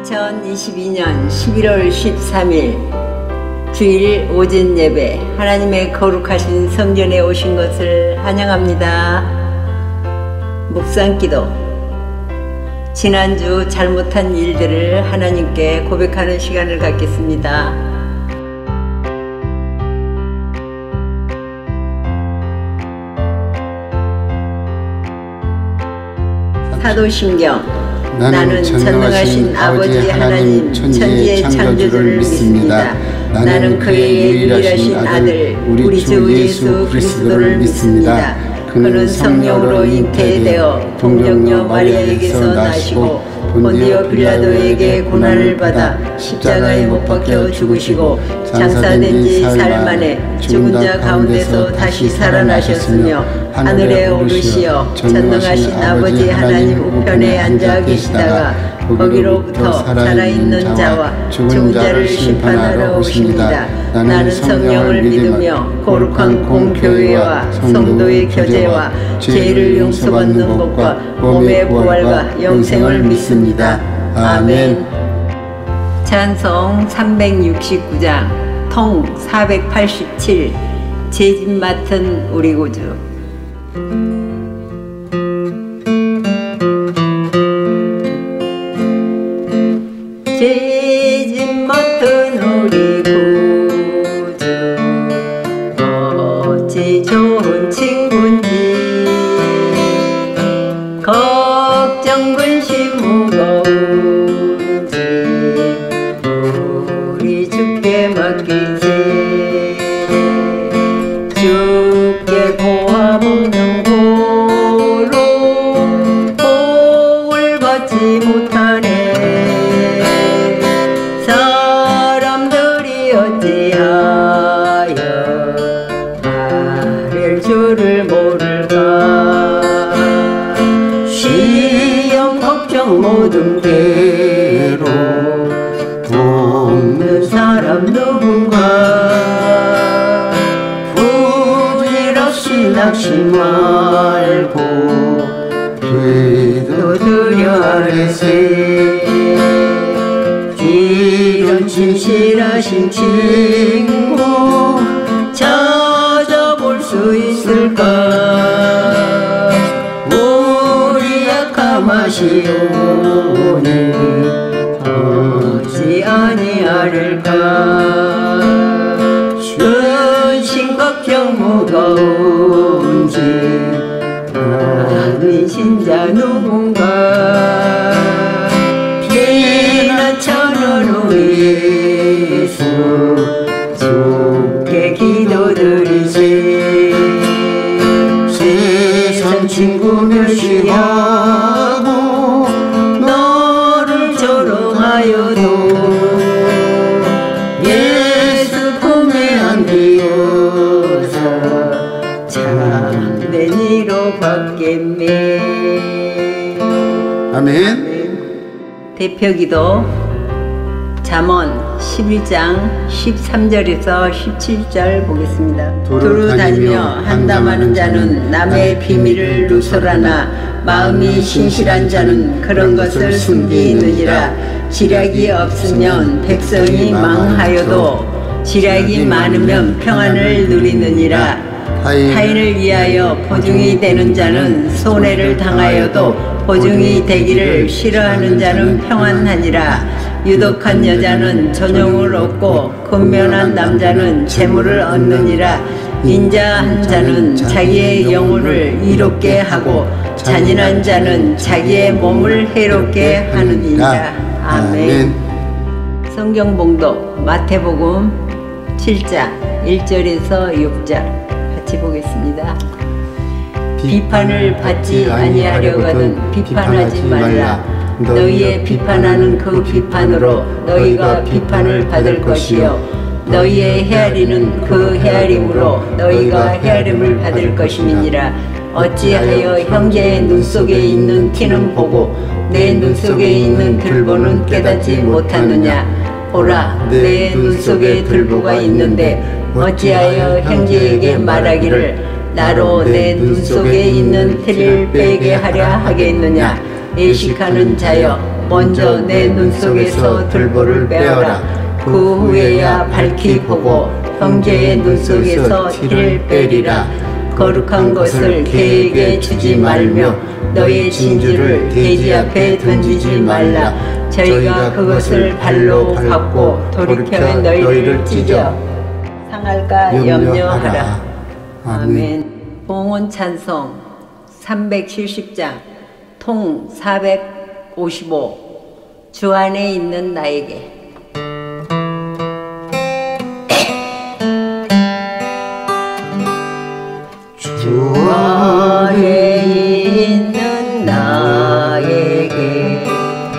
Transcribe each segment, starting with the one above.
2022년 11월 13일 주일 오전 예배, 하나님의 거룩하신 성전에 오신 것을 환영합니다. 묵상기도. 지난주 잘못한 일들을 하나님께 고백하는 시간을 갖겠습니다. 사도신경. 나는 전능하신 아버지 하나님 천지의 창조주를 믿습니다. 나는 그의 유일하신 아들 우리 주 예수 그리스도를 믿습니다. 그는 성령으로 잉태되어 동정녀 마리아에게서 나시고 본디오 빌라도에게 고난을 받아 십자가에 못 박혀 죽으시고 장사된 지 사흘 만에 죽은 자 가운데서 다시 살아나셨으며 하늘에 오르시어 전능하신 아버지 하나님 우편에 앉아 계시다가 거기로부터 살아있는 자와 죽은 자를 심판하러 오십니다. 나는 성령을 믿으며 거룩한 공교회와 성도의 교제와 죄를 용서받는 것과 몸의 부활과 영생을 믿습니다. 아멘. 찬송 369장 통 487 죄짓 맡은 우리 구주. 죄짓 맡은 우리 구주 어찌 좋은 친구인지 걱정 근심 무거운지 우리 주께 맡기지. 주께 보아 먹는 고로 복을 받지 못하네. 사람들이 어찌하여 아랠 줄을 모를까. 시험 걱정 모든 괴로 없는 사람 누군가. 부질없이 낙심 말고 기도드려 아뢰세. 이런 진실하신 친구 찾아볼 수 있을까. 우리 약함 아시오니 어찌 아니하릴까. 근심 걱정 무거운지 아는 신자 누군가. 피난처는 우리 예수 주께 기도드리세. 세상 친구 멸시하고 너를 조롱하여도 예수 품에 안기어서 참된 이로 받겠네. 아멘. 대표기도. 잠언 11장 13절에서 17절 보겠습니다. 두루 다니며 한담하는 자는 남의 비밀을 누설하나 마음이 신실한 자는 그런 것을 숨기느니라. 지략이 없으면 백성이 망하여도 지략이 많으면 평안을 누리느니라. 타인을 위하여 보증이 되는 자는 손해를 당하여도 보증이 되기를 싫어하는 자는 평안하니라. 유독한 여자는 전용을 얻고 근면한 남자는 재물을 얻느니라. 인자한 자는 자기의 영혼을 이롭게 하고 잔인한 자는 자기의 몸을 해롭게 하느니라. 아멘. 성경 봉독 마태복음 7장 1절에서 6절 같이 보겠습니다. 비판을 받지 아니하려거든 비판하지 말라. 너희의 비판하는 그 비판으로 너희가 비판을 받을 것이요 너희의 헤아리는 그 헤아림으로 너희가 헤아림을 받을 것임이니라. 어찌하여 형제의 눈 속에 있는 티는 보고 내 눈 속에 있는 들보는 깨닫지 못하느냐. 보라, 내 눈 속에 들보가 있는데 어찌하여 형제에게 말하기를 나로 내 눈 속에 있는 티를 빼게 하려 하겠느냐. 예식하는 자여 먼저 내 눈 속에서 들보를 빼어라. 그 후에야 밝히 보고 형제의 눈 속에서 티를 빼리라. 거룩한 것을 개에게 주지 말며 너의 진주를 돼지 앞에 던지지 말라. 저희가 그것을 발로 밟고 돌이켜 너희를 찢어 상할까 염려하라. 아멘. 봉헌 찬송 370장 통 455 주 안에 있는 나에게. 주 안에 있는 나에게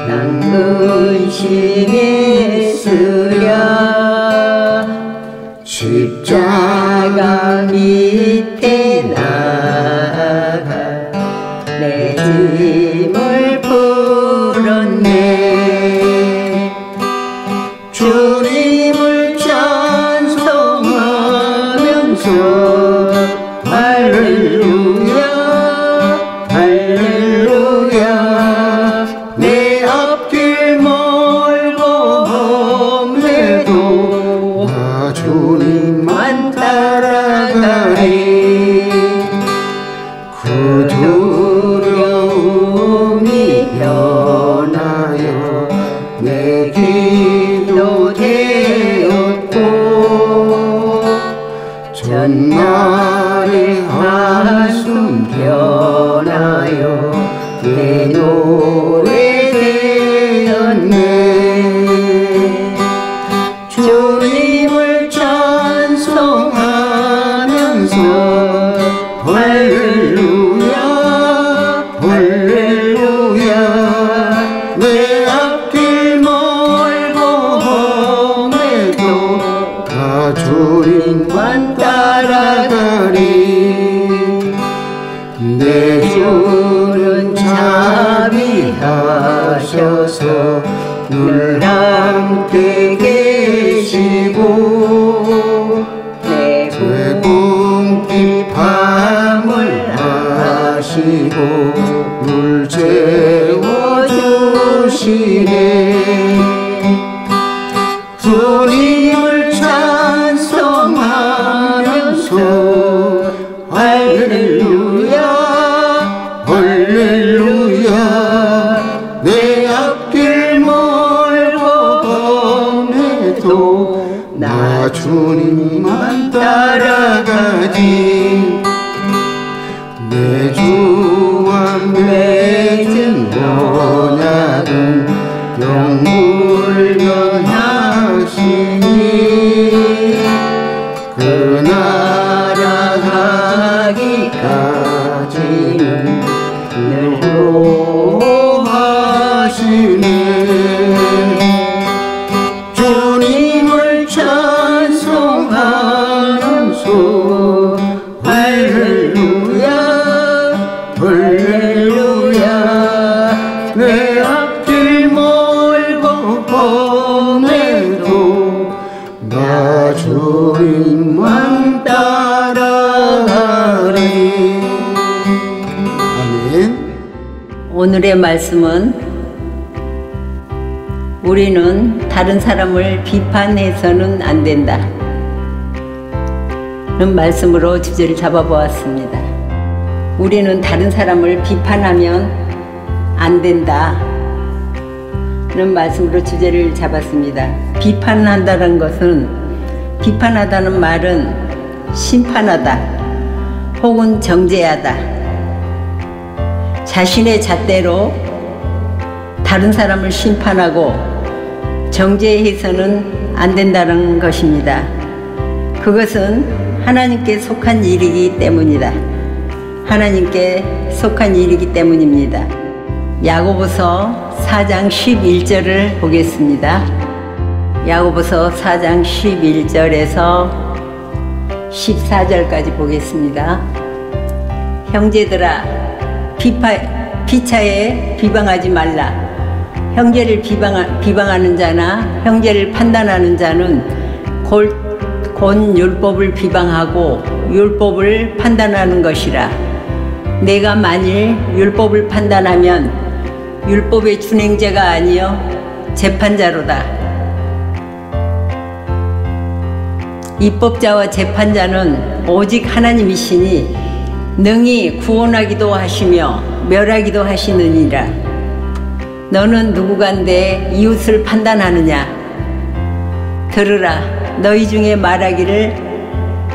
난 근심이 쓰랴. 십자가 밑에 나가 내 짐을 풀었네. 주님을 찬송하면서 할렐루야 할렐루야. 내 앞길 멀고 험해도 나 주님만 따라가리. 그 두려움이 변하여 내 기도 되었고 전날의 한숨 변하여 내 노래 되었네. 주님을 찬송하면서 할렐루야 할렐루야. 내 앞길 멀고 험해도 다 주님만 따라가리. 내 주는 자비하셔서 늘 함께 계시고 내 굶기 밤을 하시고 물 채워주시네. 주님을 찬송하면서 할렐루야 할렐루야. 내 앞길 멀고 험해도 나 주님만 따라가지. 내 주와 맺은 언약은 영불변하시니 그 나라 가기까지는 늘 보호하시네. 주님을 찬송하면서 할렐루야 할렐루야. 내 앞길 멀고 험해도 나 주님만 따라가리. 아멘. 오늘의 말씀은 우리는 다른 사람을 비판해서는 안 된다 는 말씀으로 주제를 잡아보았습니다. 우리는 다른 사람을 비판하면 안 된다 는 말씀으로 주제를 잡았습니다. 비판한다는 것은, 비판하다는 말은 심판하다 혹은 정죄하다, 자신의 잣대로 다른 사람을 심판하고 정죄해서는 안 된다는 것입니다. 그것은 하나님께 속한 일이기 때문이다. 하나님께 속한 일이기 때문입니다. 야고보서 4장 11절을 보겠습니다. 야고보서 4장 11절에서 14절까지 보겠습니다. 형제들아, 피차에 비방하지 말라. 형제를 비방하는 자나 형제를 판단하는 자는 곧 율법을 비방하고 율법을 판단하는 것이라. 내가 만일 율법을 판단하면 율법의 준행자가 아니요 재판자로다. 입법자와 재판자는 오직 하나님이시니 능히 구원하기도 하시며 멸하기도 하시느니라. 너는 누구간데 이웃을 판단하느냐? 들으라. 너희 중에 말하기를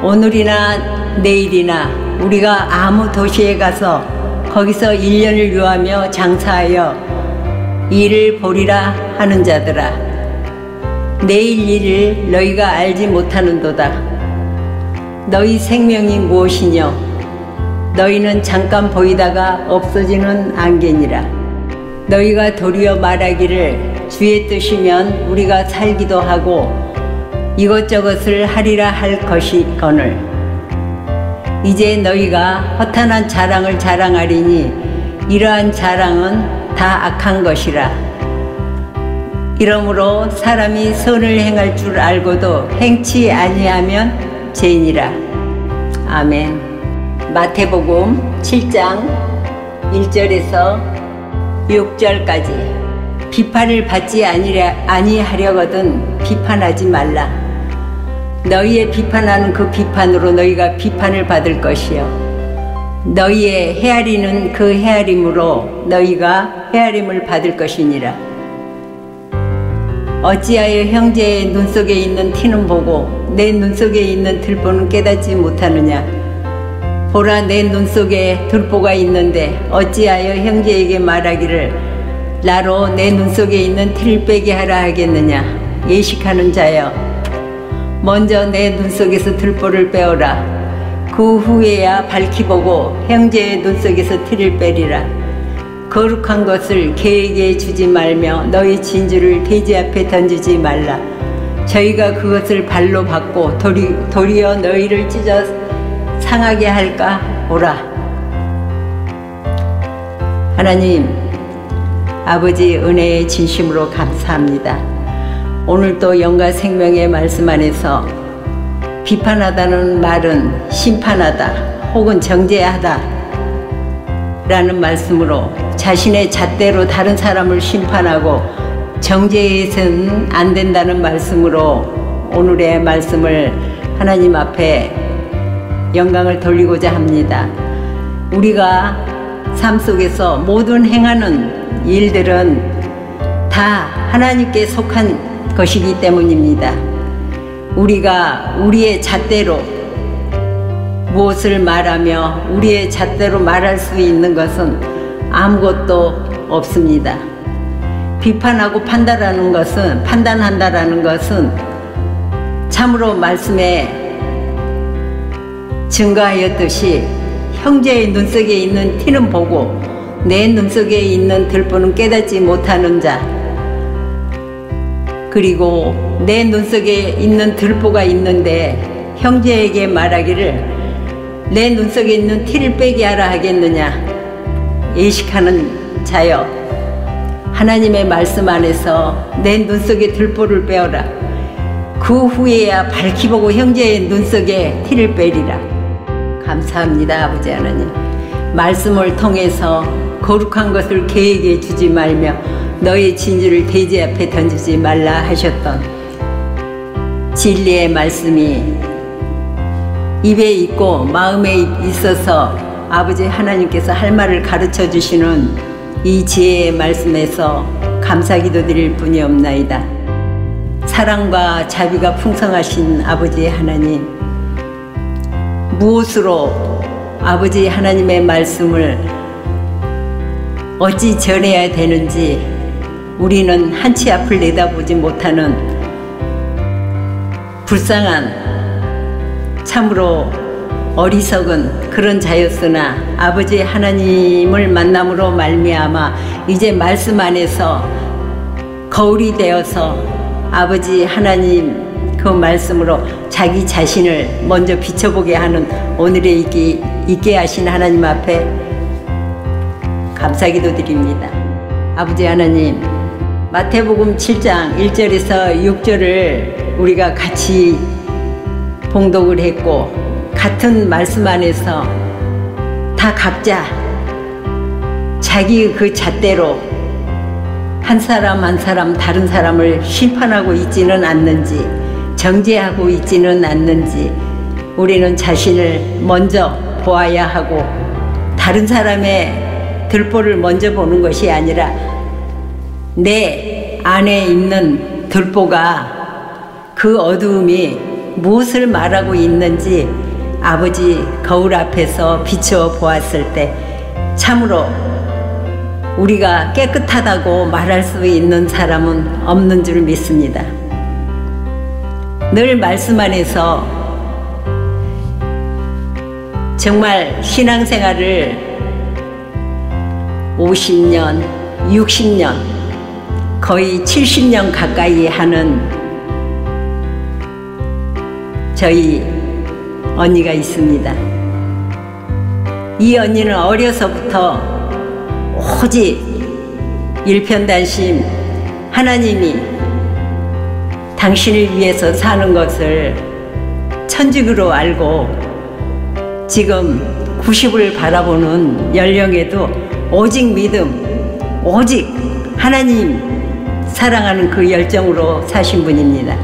오늘이나 내일이나 우리가 아무 도시에 가서 거기서 1년을 유하며 장사하여 일을 보리라 하는 자들아. 내일 일을 너희가 알지 못하는도다. 너희 생명이 무엇이뇨? 너희는 잠깐 보이다가 없어지는 안개니라. 너희가 도리어 말하기를 주의 뜻이면 우리가 살기도 하고 이것저것을 하리라 할 것이거늘. 이제 너희가 허탄한 자랑을 자랑하리니 이러한 자랑은 다 악한 것이라. 이러므로 사람이 선을 행할 줄 알고도 행치 아니하면 죄니라. 아멘. 마태복음 7장 1절에서 6절까지. 비판을 받지 아니하려거든 비판하지 말라. 너희의 비판하는 그 비판으로 너희가 비판을 받을 것이요 너희의 헤아리는 그 헤아림으로 너희가 헤아림을 받을 것이니라. 어찌하여 형제의 눈속에 있는 티는 보고 내 눈속에 있는 들보는 깨닫지 못하느냐? 보라, 내 눈속에 들보가 있는데 어찌하여 형제에게 말하기를 나로 내 눈속에 있는 티를 빼게 하라 하겠느냐? 예식하는 자여, 먼저 내 눈속에서 들보를 빼어라. 그 후에야 밝히 보고 형제의 눈속에서 티를 빼리라. 거룩한 것을 개에게 주지 말며 너희 진주를 돼지 앞에 던지지 말라. 저희가 그것을 발로 받고 도리어 너희를 찢어 상하게 할까 보라. 하나님 아버지, 은혜의 진심으로 감사합니다. 오늘도 영과 생명의 말씀 안에서 비판하다는 말은 심판하다 혹은 정죄하다 라는 말씀으로 자신의 잣대로 다른 사람을 심판하고 정죄해서는 안 된다는 말씀으로 오늘의 말씀을 하나님 앞에 영광을 돌리고자 합니다. 우리가 삶 속에서 모든 행하는 일들은 다 하나님께 속한 것이기 때문입니다. 우리가 우리의 잣대로 무엇을 말하며 우리의 잣대로 말할 수 있는 것은 아무것도 없습니다. 비판하고 판단한다는 것은 참으로 말씀에 증거하였듯이 형제의 눈속에 있는 티는 보고 내 눈속에 있는 들보는 깨닫지 못하는 자, 그리고 내 눈속에 있는 들보가 있는데 형제에게 말하기를 내 눈속에 있는 티를 빼게 하라 하겠느냐? 예식하는 자여, 하나님의 말씀 안에서 내 눈속에 들보를 빼어라. 그 후에야 밝히 보고 형제의 눈속에 티를 빼리라. 감사합니다. 아버지 하나님, 말씀을 통해서 거룩한 것을 개에게 주지 말며 너의 진주를 돼지 앞에 던지지 말라 하셨던 진리의 말씀이 입에 있고 마음에 있어서 아버지 하나님께서 할 말을 가르쳐 주시는 이 지혜의 말씀에서 감사기도 드릴 뿐이 없나이다. 사랑과 자비가 풍성하신 아버지 하나님, 무엇으로 아버지 하나님의 말씀을 어찌 전해야 되는지 우리는 한치 앞을 내다보지 못하는 불쌍한, 참으로 어리석은 그런 자였으나 아버지 하나님을 만남으로 말미암아 이제 말씀 안에서 거울이 되어서 아버지 하나님 그 말씀으로 자기 자신을 먼저 비춰보게 하는 오늘의 있게 하신 하나님 앞에 감사기도 드립니다. 아버지 하나님, 마태복음 7장 1절에서 6절을 우리가 같이 봉독을 했고, 같은 말씀 안에서 다 각자 자기 그 잣대로 한 사람 한 사람 다른 사람을 심판하고 있지는 않는지, 정죄하고 있지는 않는지 우리는 자신을 먼저 보아야 하고, 다른 사람의 들보를 먼저 보는 것이 아니라 내 안에 있는 들보가 그 어두움이 무엇을 말하고 있는지 아버지 거울 앞에서 비추어 보았을 때 참으로 우리가 깨끗하다고 말할 수 있는 사람은 없는 줄 믿습니다. 늘 말씀 안에서 정말 신앙생활을 50년, 60년, 거의 70년 가까이 하는 저희 언니가 있습니다. 이 언니는 어려서부터 오직 일편단심 하나님이 당신을 위해서 사는 것을 천직으로 알고 지금 90을 바라보는 연령에도 오직 믿음, 오직 하나님 사랑하는 그 열정으로 사신 분입니다.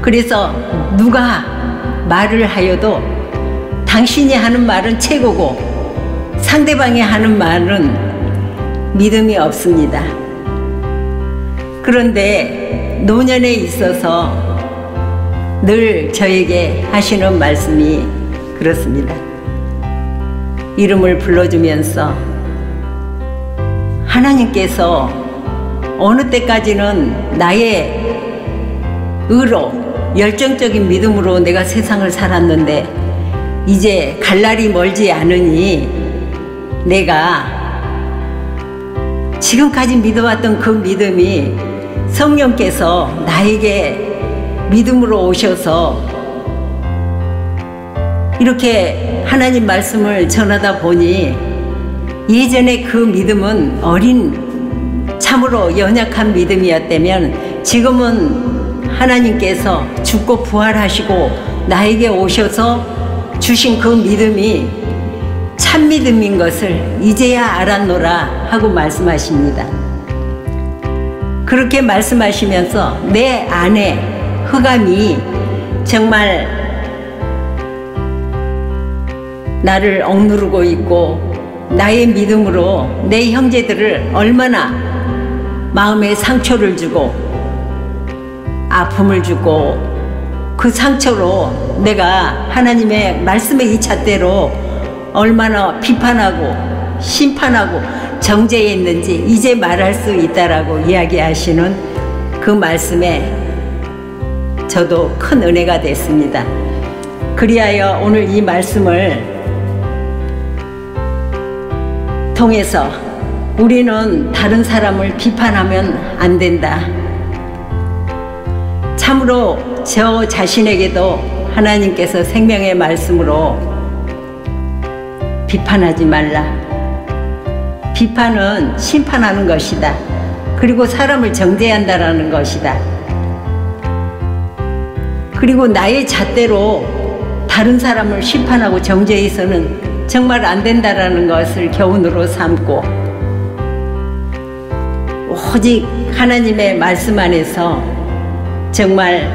그래서 누가 말을 하여도 당신이 하는 말은 최고고 상대방이 하는 말은 믿음이 없습니다. 그런데 노년에 있어서 늘 저에게 하시는 말씀이 그렇습니다. 이름을 불러주면서 하나님께서 어느 때까지는 나의 의로 열정적인 믿음으로 내가 세상을 살았는데 이제 갈 날이 멀지 않으니 내가 지금까지 믿어왔던 그 믿음이 성령께서 나에게 믿음으로 오셔서 이렇게 하나님 말씀을 전하다 보니 예전에 그 믿음은 어린 참으로 연약한 믿음이었다면 지금은 하나님께서 죽고 부활하시고 나에게 오셔서 주신 그 믿음이 참 믿음인 것을 이제야 알았노라 하고 말씀하십니다. 그렇게 말씀하시면서 내 안에 흑암이 정말 나를 억누르고 있고 나의 믿음으로 내 형제들을 얼마나 마음에 상처를 주고 아픔을 주고 그 상처로 내가 하나님의 말씀의 이 잣대로 얼마나 비판하고 심판하고 정죄했는지 이제 말할 수 있다라고 이야기하시는 그 말씀에 저도 큰 은혜가 됐습니다. 그리하여 오늘 이 말씀을 통해서 우리는 다른 사람을 비판하면 안 된다. 참으로 저 자신에게도 하나님께서 생명의 말씀으로 비판하지 말라. 비판은 심판하는 것이다. 그리고 사람을 정죄한다라는 것이다. 그리고 나의 잣대로 다른 사람을 심판하고 정죄해서는 정말 안 된다라는 것을 교훈으로 삼고 오직 하나님의 말씀 안에서 정말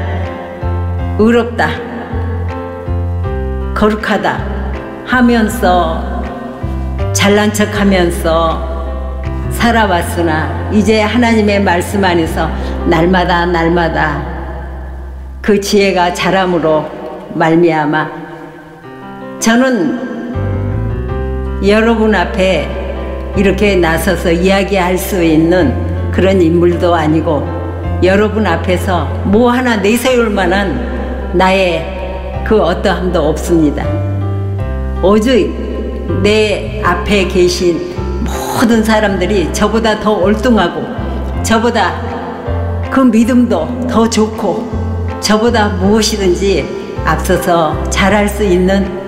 의롭다, 거룩하다 하면서 잘난 척하면서 살아왔으나 이제 하나님의 말씀 안에서 날마다 그 지혜가 자람으로 말미암아 저는 여러분 앞에 이렇게 나서서 이야기할 수 있는 그런 인물도 아니고 여러분 앞에서 뭐 하나 내세울 만한 나의 그 어떠함도 없습니다. 오직 내 앞에 계신 모든 사람들이 저보다 더 올뚱하고 저보다 그 믿음도 더 좋고 저보다 무엇이든지 앞서서 잘할 수 있는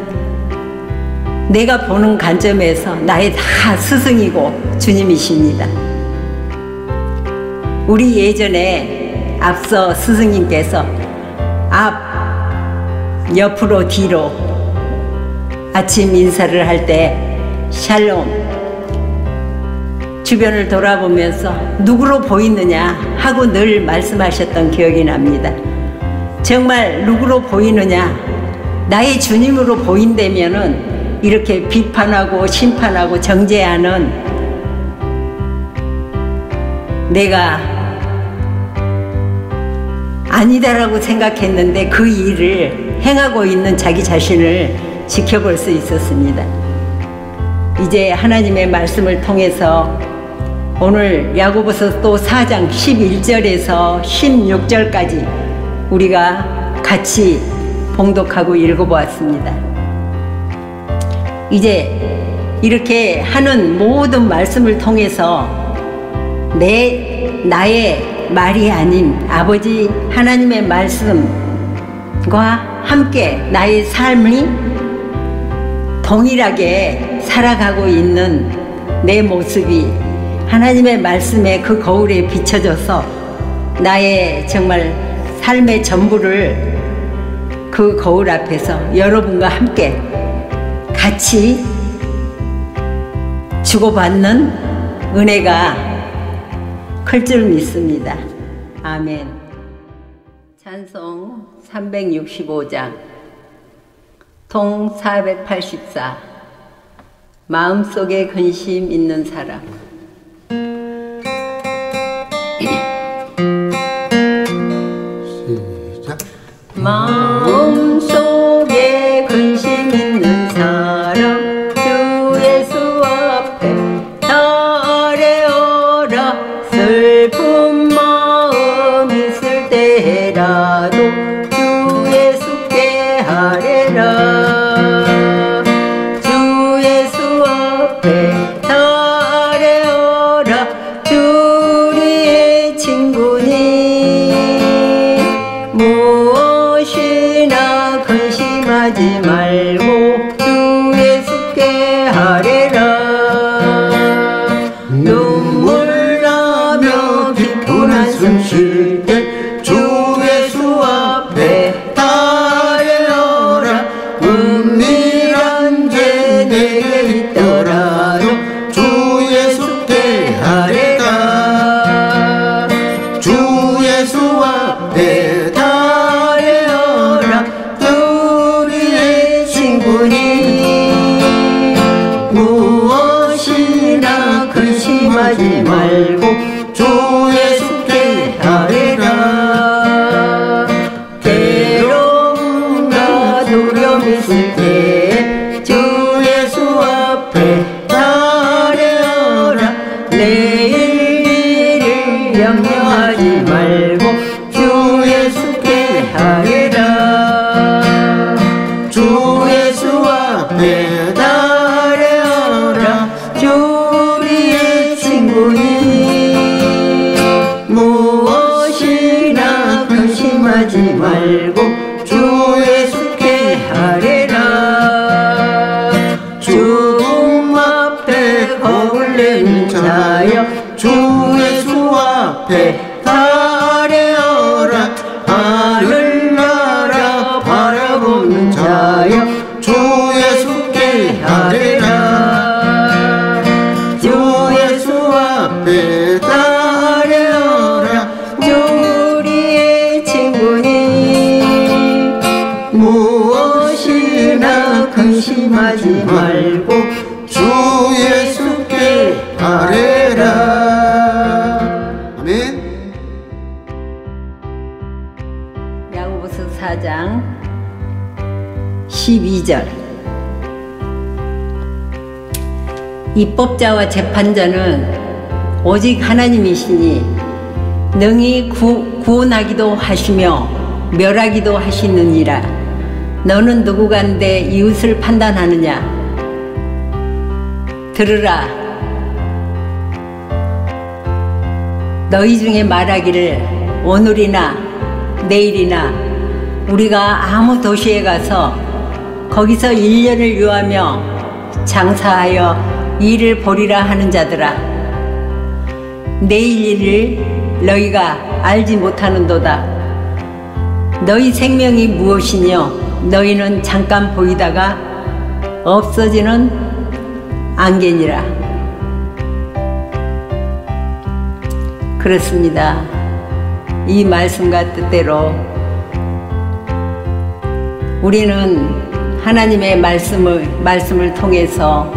내가 보는 관점에서 나의 다 스승이고 주님이십니다. 우리 예전에 앞서 스승님께서 앞, 옆으로, 뒤로 아침 인사를 할 때 샬롬, 주변을 돌아보면서 누구로 보이느냐 하고 늘 말씀하셨던 기억이 납니다. 정말 누구로 보이느냐? 나의 주님으로 보인다면은 이렇게 비판하고 심판하고 정죄하는 내가 아니다라고 생각했는데 그 일을 행하고 있는 자기 자신을 지켜볼 수 있었습니다. 이제 하나님의 말씀을 통해서 오늘 야고보서 또 4장 11절에서 16절까지 우리가 같이 봉독하고 읽어보았습니다. 이제 이렇게 하는 모든 말씀을 통해서 나의 말이 아닌 아버지 하나님의 말씀과 함께 나의 삶이 동일하게 살아가고 있는 내 모습이 하나님의 말씀에 그 거울에 비춰져서 나의 정말 삶의 전부를 그 거울 앞에서 여러분과 함께 같이 주고받는 은혜가 클 줄 믿습니다. 아멘. 찬송 365장 통 484 마음속에 근심 있는 사람. 시작. 마음속에 근심 있는 사람 주 예수 앞에 다 아뢰어라. 슬픈 마음 있을 때라도 주 예수께 아뢰라. 주 예수 앞에 다 아뢰어라. 주 우리의 친구니 무엇이나 근심하지 말고 주 예수께 아뢰라. 눈물 나며 깊은 한숨 쉴 때 주 예수 앞에 다 아뢰어라. 은밀한 죄 내게 있더라도 주 예수께 아뢰라. 주 예수 앞에 다 아뢰어라. 우리의 친구니 무엇이나 근심하지 말고 주 예수께 아뢰라. 괴로움과 두려움 있을 때 주 예수 앞에 다 아뢰어라. 내일 일을 염려하지 말고 주 예수께 아뢰라. 주 예수 앞에 다 아뢰어라. 주 우리의 친구니 무엇이나 근심하지 말고 주 예수께 아뢰라. 죽음 앞에 겁을 내는 자여 주 예수 앞에 다 아뢰어라. 하늘나라 바라보는 자여 주 예수께 아뢰라. 주 예수 앞에 다 아뢰어라. 주 우리의 친구니 무엇이나 근심하지 말고 주 예수께 아뢰라. 아멘. 야고보서 4장 12절 입법자와 재판자는 오직 하나님이시니 능히 구원하기도 하시며 멸하기도 하시느니라. 너는 누구간데 이웃을 판단하느냐? 들으라. 너희 중에 말하기를 오늘이나 내일이나 우리가 아무 도시에 가서 거기서 1년을 유하며 장사하여 일을 벌이라 하는 자들아, 내일 일을 너희가 알지 못하는도다. 너희 생명이 무엇이뇨? 너희는 잠깐 보이다가 없어지는 안개니라. 그렇습니다. 이 말씀과 뜻대로 우리는 하나님의 말씀을 통해서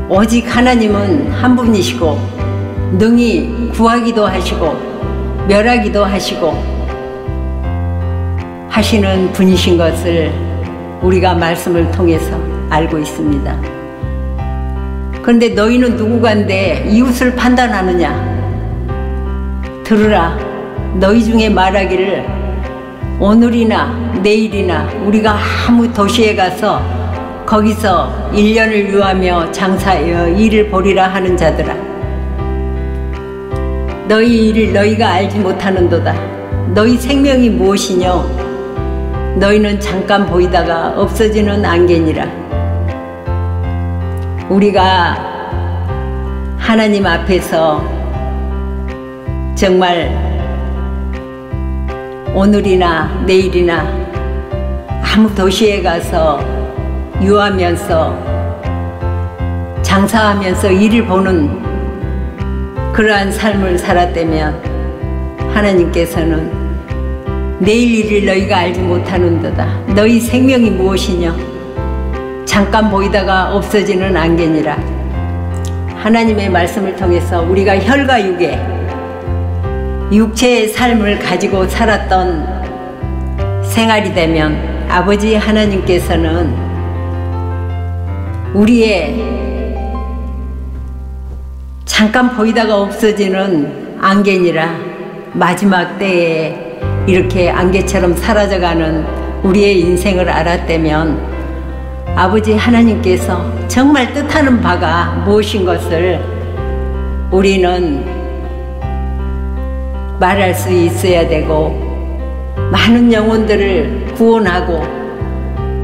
오직 하나님은 한 분이시고 능히 구하기도 하시고 멸하기도 하시는 분이신 것을 우리가 말씀을 통해서 알고 있습니다. 그런데 너희는 누구간데 이웃을 판단하느냐? 들으라. 너희 중에 말하기를 오늘이나 내일이나 우리가 아무 도시에 가서 거기서 1년을 유하며 장사하여 일을 벌이라 하는 자들아, 너희 일을 너희가 알지 못하는도다. 너희 생명이 무엇이뇨? 너희는 잠깐 보이다가 없어지는 안개니라. 우리가 하나님 앞에서 정말 오늘이나 내일이나 아무 도시에 가서 유하면서 장사하면서 일을 보는 그러한 삶을 살았다면 하나님께서는 내일 일을 너희가 알지 못하는도다. 너희 생명이 무엇이냐? 잠깐 보이다가 없어지는 안개니라. 하나님의 말씀을 통해서 우리가 혈과 육체의 삶을 가지고 살았던 생활이 되면 아버지 하나님께서는 우리의 잠깐 보이다가 없어지는 안개니라, 마지막 때에 이렇게 안개처럼 사라져가는 우리의 인생을 알았다면 아버지 하나님께서 정말 뜻하는 바가 무엇인 것을 우리는 말할 수 있어야 되고, 많은 영혼들을 구원하고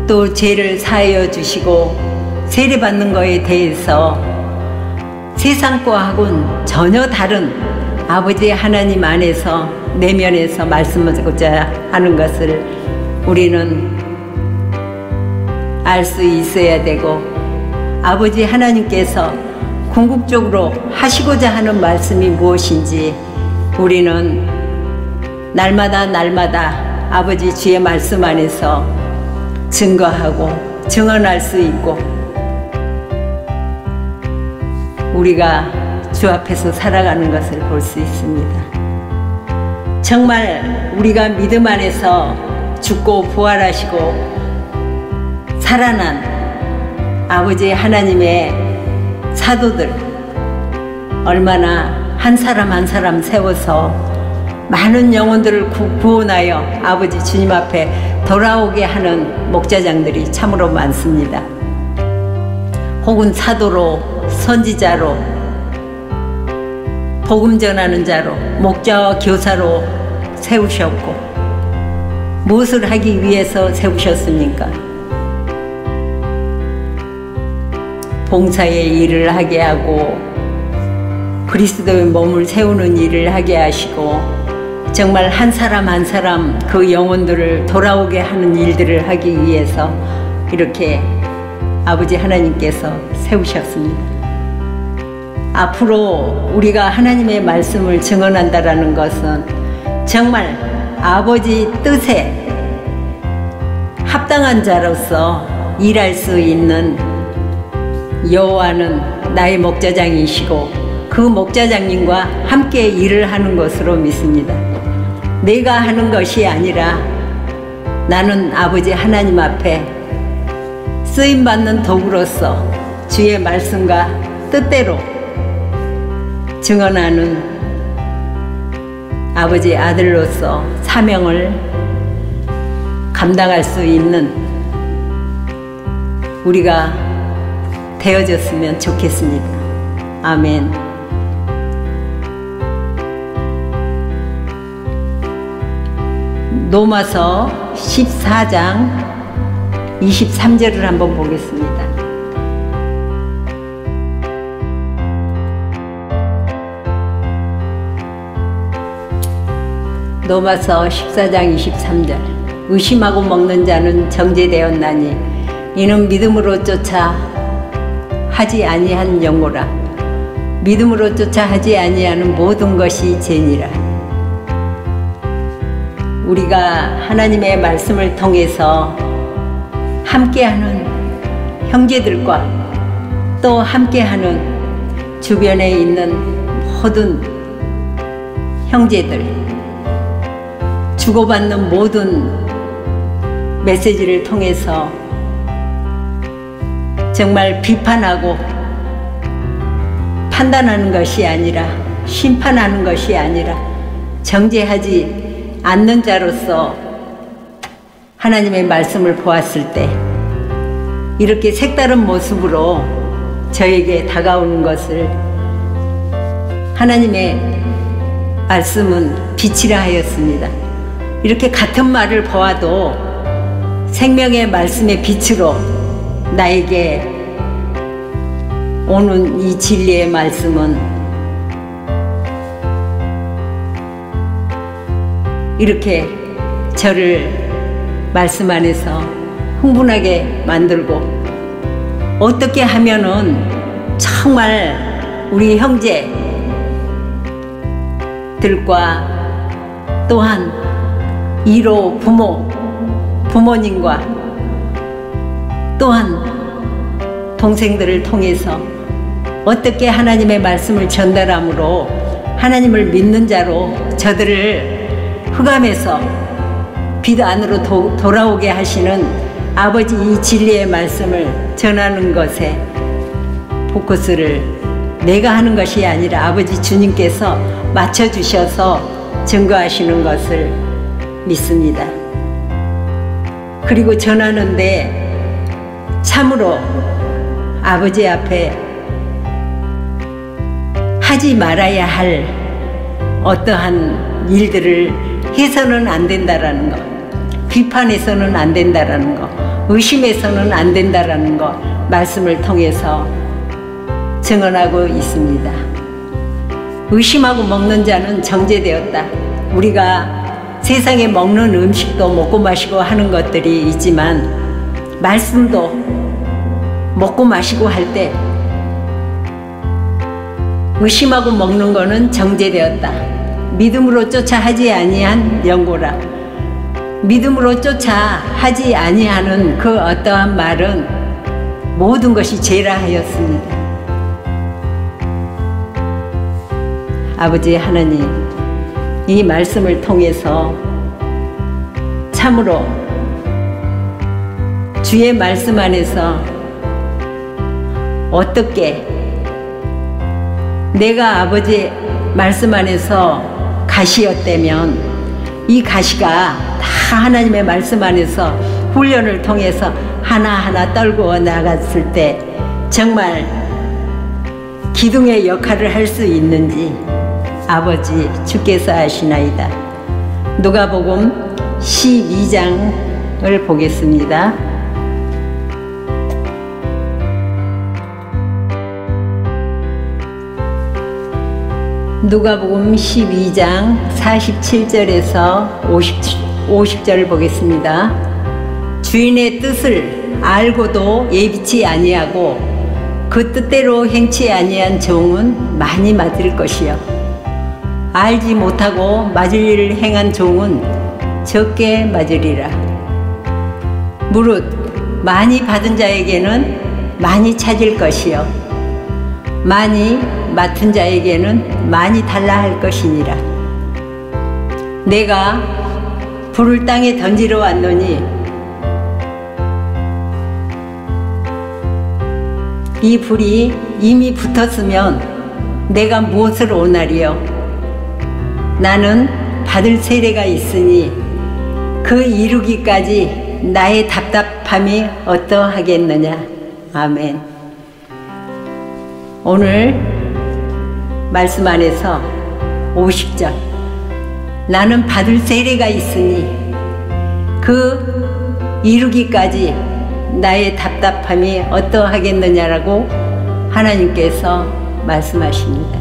또 죄를 사하여 주시고 세례받는 것에 대해서 세상 거하고는 전혀 다른 아버지 하나님 안에서 내면에서 말씀하고자 하는 것을 우리는 알 수 있어야 되고, 아버지 하나님께서 궁극적으로 하시고자 하는 말씀이 무엇인지 우리는 날마다 아버지 주의 말씀 안에서 증거하고 증언할 수 있고, 우리가 주 앞에서 살아가는 것을 볼 수 있습니다. 정말 우리가 믿음 안에서 죽고 부활하시고 살아난 아버지 하나님의 사도들, 얼마나 한 사람 한 사람 세워서 많은 영혼들을 구원하여 아버지 주님 앞에 돌아오게 하는 목자장들이 참으로 많습니다. 혹은 사도로, 선지자로, 복음 전하는 자로, 목자와 교사로 세우셨고, 무엇을 하기 위해서 세우셨습니까? 봉사의 일을 하게 하고 그리스도의 몸을 세우는 일을 하게 하시고, 정말 한 사람 한 사람 그 영혼들을 돌아오게 하는 일들을 하기 위해서 이렇게 아버지 하나님께서 세우셨습니다. 앞으로 우리가 하나님의 말씀을 증언한다라는 것은 정말 아버지 뜻에 합당한 자로서 일할 수 있는, 여호와는 나의 목자장이시고 그 목자장님과 함께 일을 하는 것으로 믿습니다. 내가 하는 것이 아니라 나는 아버지 하나님 앞에 쓰임받는 도구로서 주의 말씀과 뜻대로 증언하는 아버지 아들로서 사명을 감당할 수 있는 우리가 되어졌으면 좋겠습니다. 아멘. 로마서 14장 23절을 한번 보겠습니다. 로마서 14장 23절. 의심하고 먹는 자는 정죄되었나니 이는 믿음으로 쫓아 하지 아니한 영호라. 믿음으로 쫓아 하지 아니하는 모든 것이 죄니라. 우리가 하나님의 말씀을 통해서 함께하는 형제들과 또 함께하는 주변에 있는 모든 형제들, 주고받는 모든 메시지를 통해서 정말 비판하고 판단하는 것이 아니라, 심판하는 것이 아니라 정죄하지 않는 자로서 하나님의 말씀을 보았을 때 이렇게 색다른 모습으로 저에게 다가오는 것을 하나님의 말씀은 빛이라 하였습니다. 이렇게 같은 말을 보아도 생명의 말씀의 빛으로 나에게 오는 이 진리의 말씀은 이렇게 저를 말씀 안에서 흥분하게 만들고, 어떻게 하면은 정말 우리 형제들과 또한 이로 부모님과 또한 동생들을 통해서 어떻게 하나님의 말씀을 전달함으로 하나님을 믿는 자로 저들을 흑암에서 빛 안으로 돌아오게 하시는 아버지 이 진리의 말씀을 전하는 것에 포커스를 내가 하는 것이 아니라 아버지 주님께서 맞춰주셔서 증거하시는 것을 믿습니다. 그리고 전하는데 참으로 아버지 앞에 하지 말아야 할 어떠한 일들을 해서는 안 된다라는 것, 비판해서는 안 된다라는 것, 의심해서는 안 된다라는 것 말씀을 통해서 증언하고 있습니다. 의심하고 먹는 자는 정죄되었다. 우리가 세상에 먹는 음식도 먹고 마시고 하는 것들이 있지만 말씀도 먹고 마시고 할 때 의심하고 먹는 거는 정죄되었다. 믿음으로 쫓아 하지 아니한 연고라. 믿음으로 쫓아 하지 아니하는 그 어떠한 말은 모든 것이 죄라 하였습니다. 아버지 하나님, 이 말씀을 통해서 참으로 주의 말씀 안에서 어떻게 내가 아버지 말씀 안에서 가시였다면 이 가시가 다 하나님의 말씀 안에서 훈련을 통해서 하나하나 떨구어 나갔을 때 정말 기둥의 역할을 할 수 있는지 아버지 주께서 아시나이다. 누가복음 12장을 보겠습니다. 누가복음 12장 47절에서 50절을 보겠습니다. 주인의 뜻을 알고도 예비치 아니하고 그 뜻대로 행치 아니한 종은 많이 맞을 것이요 알지 못하고 맞을 일을 행한 종은 적게 맞으리라. 무릇 많이 받은 자에게는 많이 찾을 것이요 많이 맡은 자에게는 많이 달라 할 것이니라. 내가 불을 땅에 던지러 왔노니 이 불이 이미 붙었으면 내가 무엇을 원하리요? 나는 받을 세례가 있으니 그 이루기까지 나의 답답함이 어떠하겠느냐. 아멘. 오늘 말씀 안에서 50절, 나는 받을 세례가 있으니 그 이루기까지 나의 답답함이 어떠하겠느냐라고 하나님께서 말씀하십니다.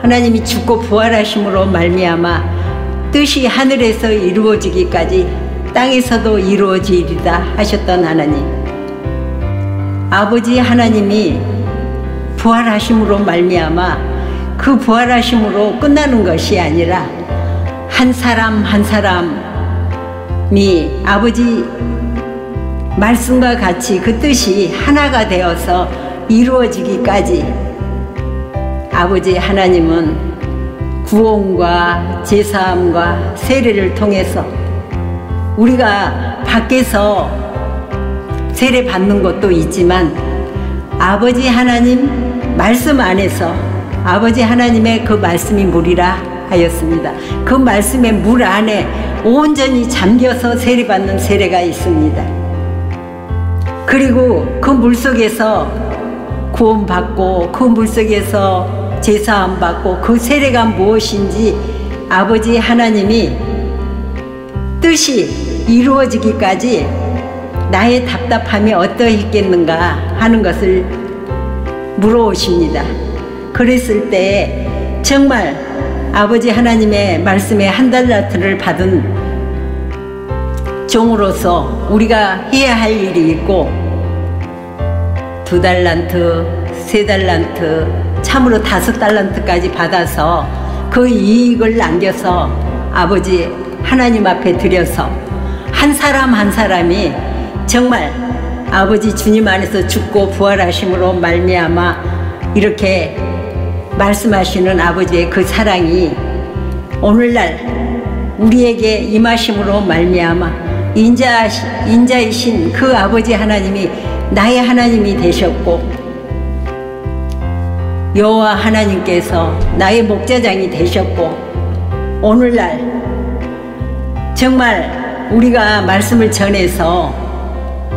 하나님이 죽고 부활하심으로 말미암아 뜻이 하늘에서 이루어지기까지 땅에서도 이루어지리라 하셨던 하나님, 아버지 하나님이 부활하심으로 말미암아 그 부활하심으로 끝나는 것이 아니라 한 사람 한 사람이 아버지 말씀과 같이 그 뜻이 하나가 되어서 이루어지기까지 아버지 하나님은 구원과 제사함과 세례를 통해서 우리가 밖에서 세례 받는 것도 있지만 아버지 하나님 말씀 안에서 아버지 하나님의 그 말씀이 물이라 하였습니다. 그 말씀의 물 안에 온전히 잠겨서 세례받는 세례가 있습니다. 그리고 그 물속에서 구원받고 그 물속에서 제사함 받고 그 세례가 무엇인지 아버지 하나님이 뜻이 이루어지기까지 나의 답답함이 어떠했겠는가 하는 것을 물어오십니다. 그랬을 때 정말 아버지 하나님의 말씀에 한 달란트를 받은 종으로서 우리가 해야 할 일이 있고 2달란트, 3달란트, 참으로 5달란트까지 받아서 그 이익을 남겨서 아버지 하나님 앞에 드려서 한 사람 한 사람이 정말 아버지 주님 안에서 죽고 부활하심으로 말미암아 이렇게 말씀하시는 아버지의 그 사랑이 오늘날 우리에게 임하심으로 말미암아 인자이신 그 아버지 하나님이 나의 하나님이 되셨고 여호와 하나님께서 나의 목자장이 되셨고 오늘날 정말 우리가 말씀을 전해서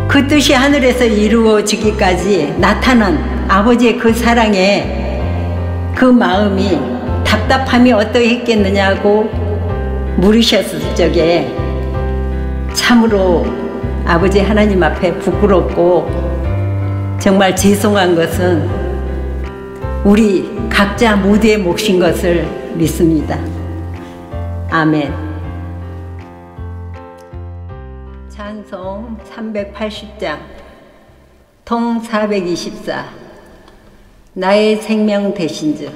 그 뜻이 하늘에서 이루어지기까지 나타난 아버지의 그 사랑에 그 마음이 답답함이 어떠했겠느냐고 물으셨을 적에 참으로 아버지 하나님 앞에 부끄럽고 정말 죄송한 것은 우리 각자 모두의 몫인 것을 믿습니다. 아멘. 찬송 380장 통 424 나의 생명 되신주.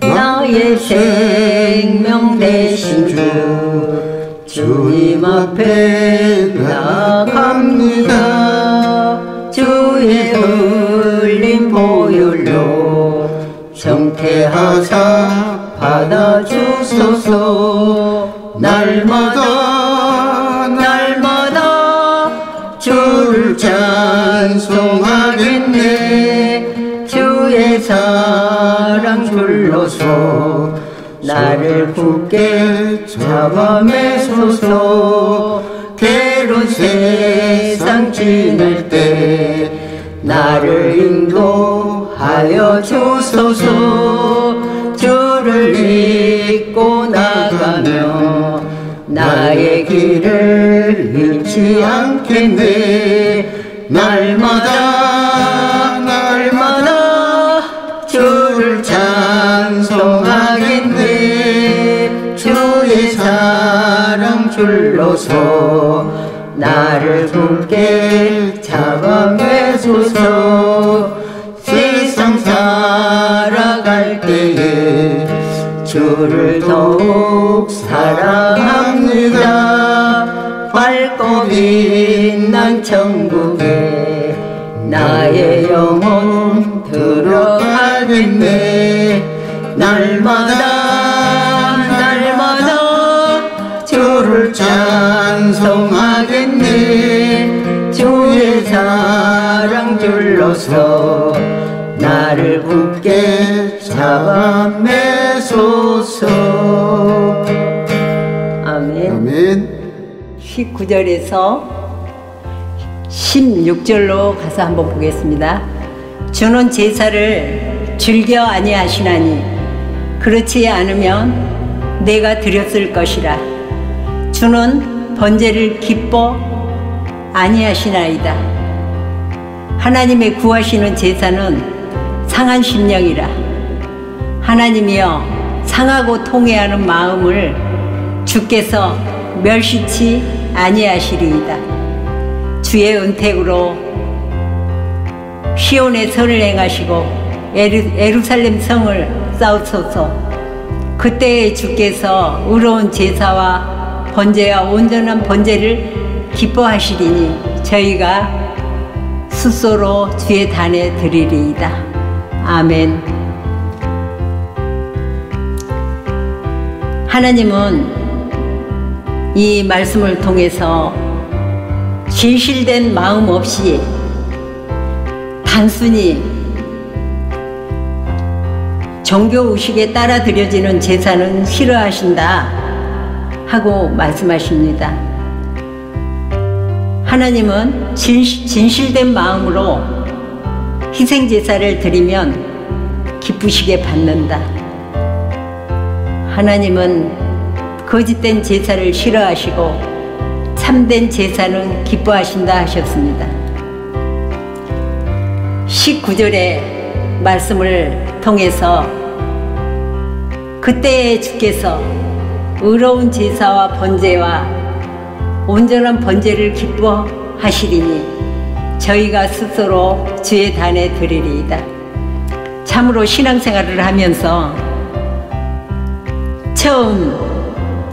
나의 생명 되신주 주님 앞에 나아갑니다. 주의 흘린 보혈로 정퇴하사 받아주소서. 날마다 주를 찬송하겠네. 주의 사랑 줄로서 나를 굳게 잡아매소서. 괴로운 세상 지낼 때 나를 인도하여 주소서. 주를 믿고 나가며 나의 길을 잃지 않겠네. 날마다 주를 찬송하겠네. 주의 사랑 줄로서 나를 굳게 잡아매소서. 세상 살아갈 때에 주를 더욱 사랑합니다. 밝고 빛난 천국에 나의 영혼 들어가겠네. 날마다 주를 찬송하겠네. 주의 사랑 줄로서 나를 굳게 잡아매소서. 아멘. 아멘. 19절에서 16절로 가서 한번 보겠습니다. 주는 제사를 즐겨 아니하시나니 그렇지 않으면 내가 드렸을 것이라. 주는 번제를 기뻐 아니하시나이다. 하나님의 구하시는 제사는 상한 심령이라. 하나님이여 상하고 통회하는 마음을 주께서 멸시치 아니하시리이다. 주의 은택으로 시온의 선을 행하시고 예루살렘 성을 쌓으소서. 그때에 주께서 의로운 제사와 번제와 온전한 번제를 기뻐하시리니 저희가 숫소로 주의 단에 드리리이다. 아멘. 하나님은 이 말씀을 통해서 진실된 마음 없이 단순히 종교의식에 따라 드려지는 제사는 싫어하신다 하고 말씀하십니다. 하나님은 진실된 마음으로 희생제사를 드리면 기쁘시게 받는다. 하나님은 거짓된 제사를 싫어하시고 참된 제사는 기뻐하신다 하셨습니다. 19절의 말씀을 통해서 그때에 주께서 의로운 제사와 번제와 온전한 번제를 기뻐하시리니 저희가 스스로 주의 단에 드리리이다. 참으로 신앙생활을 하면서 처음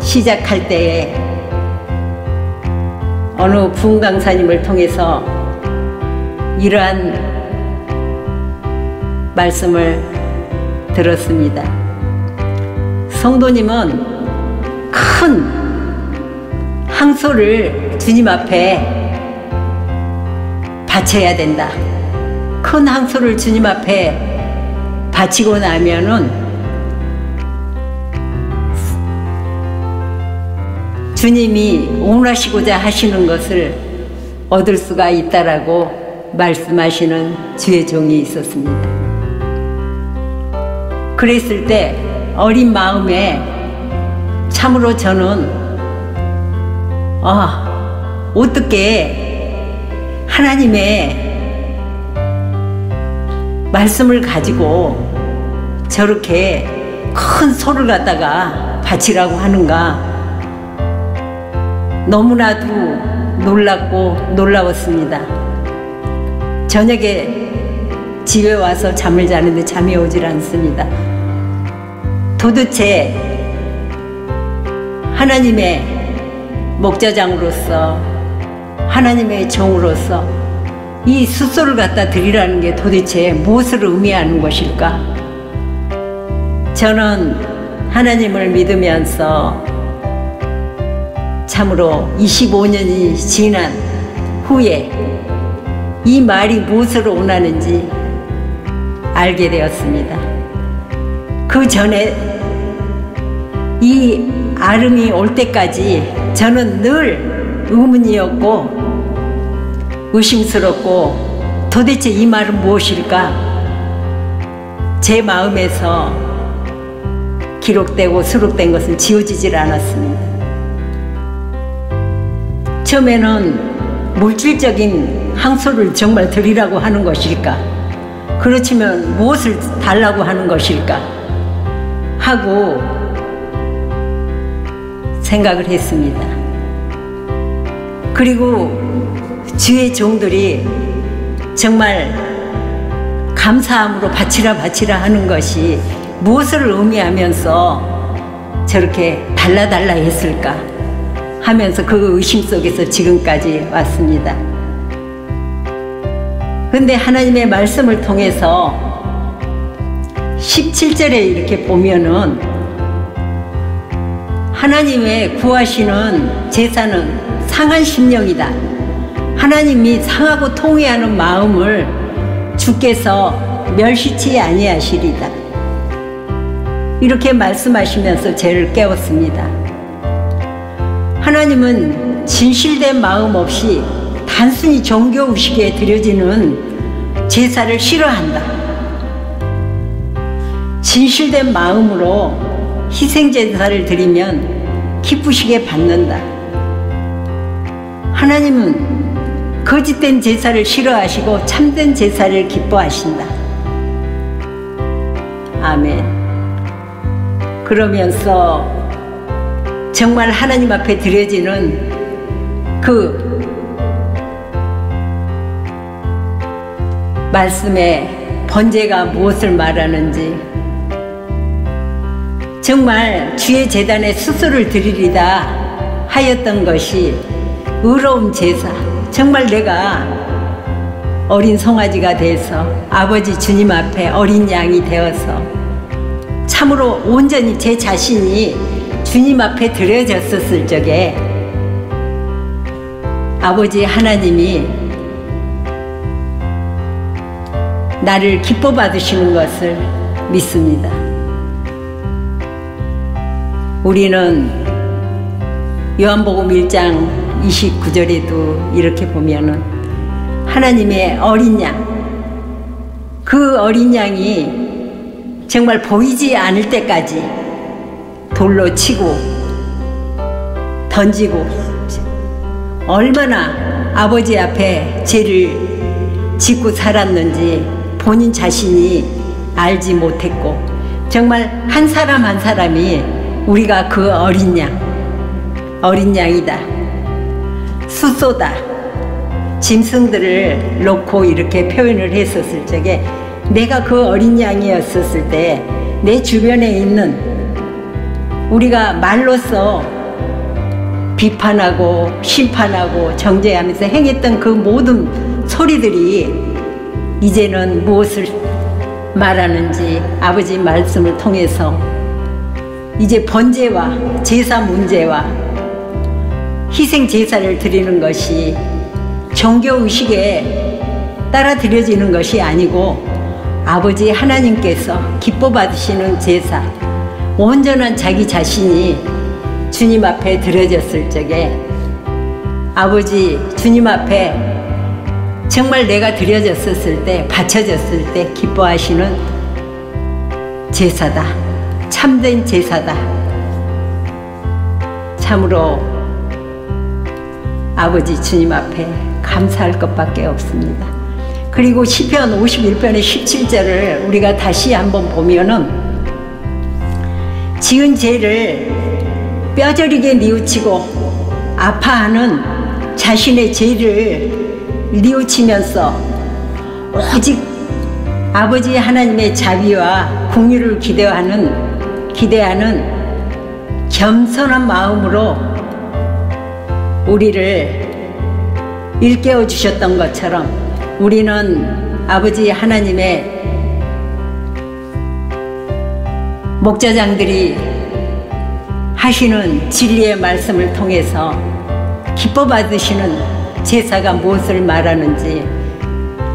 시작할 때에 어느 부흥 강사님을 통해서 이러한 말씀을 들었습니다. 성도님은 큰 항소를 주님 앞에 바쳐야 된다. 큰 항소를 주님 앞에 바치고 나면은 주님이 원하시고자 하시는 것을 얻을 수가 있다라고 말씀하시는 주의 종이 있었습니다. 그랬을 때 어린 마음에 참으로 저는 어떻게 하나님의 말씀을 가지고 저렇게 큰 소를 갖다가 바치라고 하는가, 너무나도 놀랍고 놀라웠습니다. 저녁에 집에 와서 잠을 자는데 잠이 오질 않습니다. 도대체 하나님의 목자장으로서 하나님의 종으로서 이 숫소를 갖다 드리라는 게 도대체 무엇을 의미하는 것일까? 저는 하나님을 믿으면서 참으로 25년이 지난 후에 이 말이 무엇을 원하는지 알게 되었습니다. 그 전에 이 아름이 올 때까지 저는 늘 의문이었고 의심스럽고 도대체 이 말은 무엇일까? 제 마음에서 기록되고 수록된 것은 지워지질 않았습니다. 처음에는 물질적인 항소를 정말 드리라고 하는 것일까? 그렇지만 무엇을 달라고 하는 것일까? 하고 생각을 했습니다. 그리고 주의 종들이 정말 감사함으로 바치라 하는 것이 무엇을 의미하면서 저렇게 달라 했을까 하면서 그 의심 속에서 지금까지 왔습니다. 근데 하나님의 말씀을 통해서 17절에 이렇게 보면은 하나님의 구하시는 제사는 상한 심령이다. 하나님이 상하고 통회하는 마음을 주께서 멸시치 아니하시리다. 이렇게 말씀하시면서 저를 깨웠습니다. 하나님은 진실된 마음 없이 단순히 종교의식에 드려지는 제사를 싫어한다. 진실된 마음으로 희생제사를 드리면 기쁘시게 받는다. 하나님은 거짓된 제사를 싫어하시고 참된 제사를 기뻐하신다. 아멘. 그러면서 정말 하나님 앞에 드려지는 그 말씀의 번제가 무엇을 말하는지, 정말 주의 제단에 수소를 드리리다 하였던 것이 의로운 제사, 정말 내가 어린 송아지가 돼서 아버지 주님 앞에 어린 양이 되어서 참으로 온전히 제 자신이 주님 앞에 드려졌었을 적에 아버지 하나님이 나를 기뻐 받으시는 것을 믿습니다. 우리는 요한복음 1장 29절에도 이렇게 보면은 하나님의 어린 양, 그 어린 양이 정말 보이지 않을 때까지 돌로 치고 던지고 얼마나 아버지 앞에 죄를 짓고 살았는지 본인 자신이 알지 못했고, 정말 한 사람 한 사람이 우리가 그 어린 양이다, 수소다, 짐승들을 놓고 이렇게 표현을 했었을 적에 내가 그 어린 양이었었을 때 내 주변에 있는 우리가 말로써 비판하고 심판하고 정죄하면서 행했던 그 모든 소리들이 이제는 무엇을 말하는지 아버지 말씀을 통해서 이제 번제와 제사 문제와 희생 제사를 드리는 것이 종교의식에 따라 드려지는 것이 아니고 아버지 하나님께서 기뻐 받으시는 제사, 온전한 자기 자신이 주님 앞에 드려졌을 적에 아버지 주님 앞에 정말 내가 드려졌을 때, 바쳐졌을 때 기뻐하시는 제사다, 참된 제사다. 참으로 아버지 주님 앞에 감사할 것밖에 없습니다. 그리고 시편 51편의 17절을 우리가 다시 한번 보면은 지은 죄를 뼈저리게 뉘우치고 아파하는 자신의 죄를 뉘우치면서 오직 아버지 하나님의 자비와 긍휼을 기대하는 겸손한 마음으로 우리를 일깨워 주셨던 것처럼 우리는 아버지 하나님의 목자장들이 하시는 진리의 말씀을 통해서 기뻐 받으시는 제사가 무엇을 말하는지,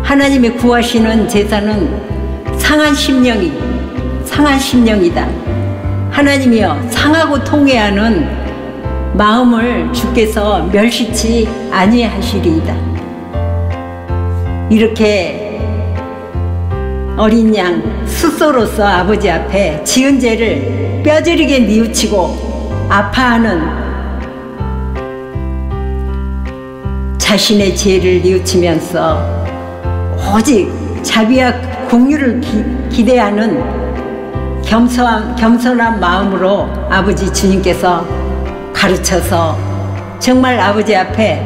하나님이 구하시는 제사는 상한 심령이다. 하나님이여 상하고 통회하는 마음을 주께서 멸시치 아니하시리이다. 이렇게 어린 양 수소로서 아버지 앞에 지은 죄를 뼈저리게 뉘우치고 아파하는 자신의 죄를 뉘우치면서 오직 자비와 긍휼을 기대하는 겸손한 마음으로 아버지 주님께서 가르쳐서 정말 아버지 앞에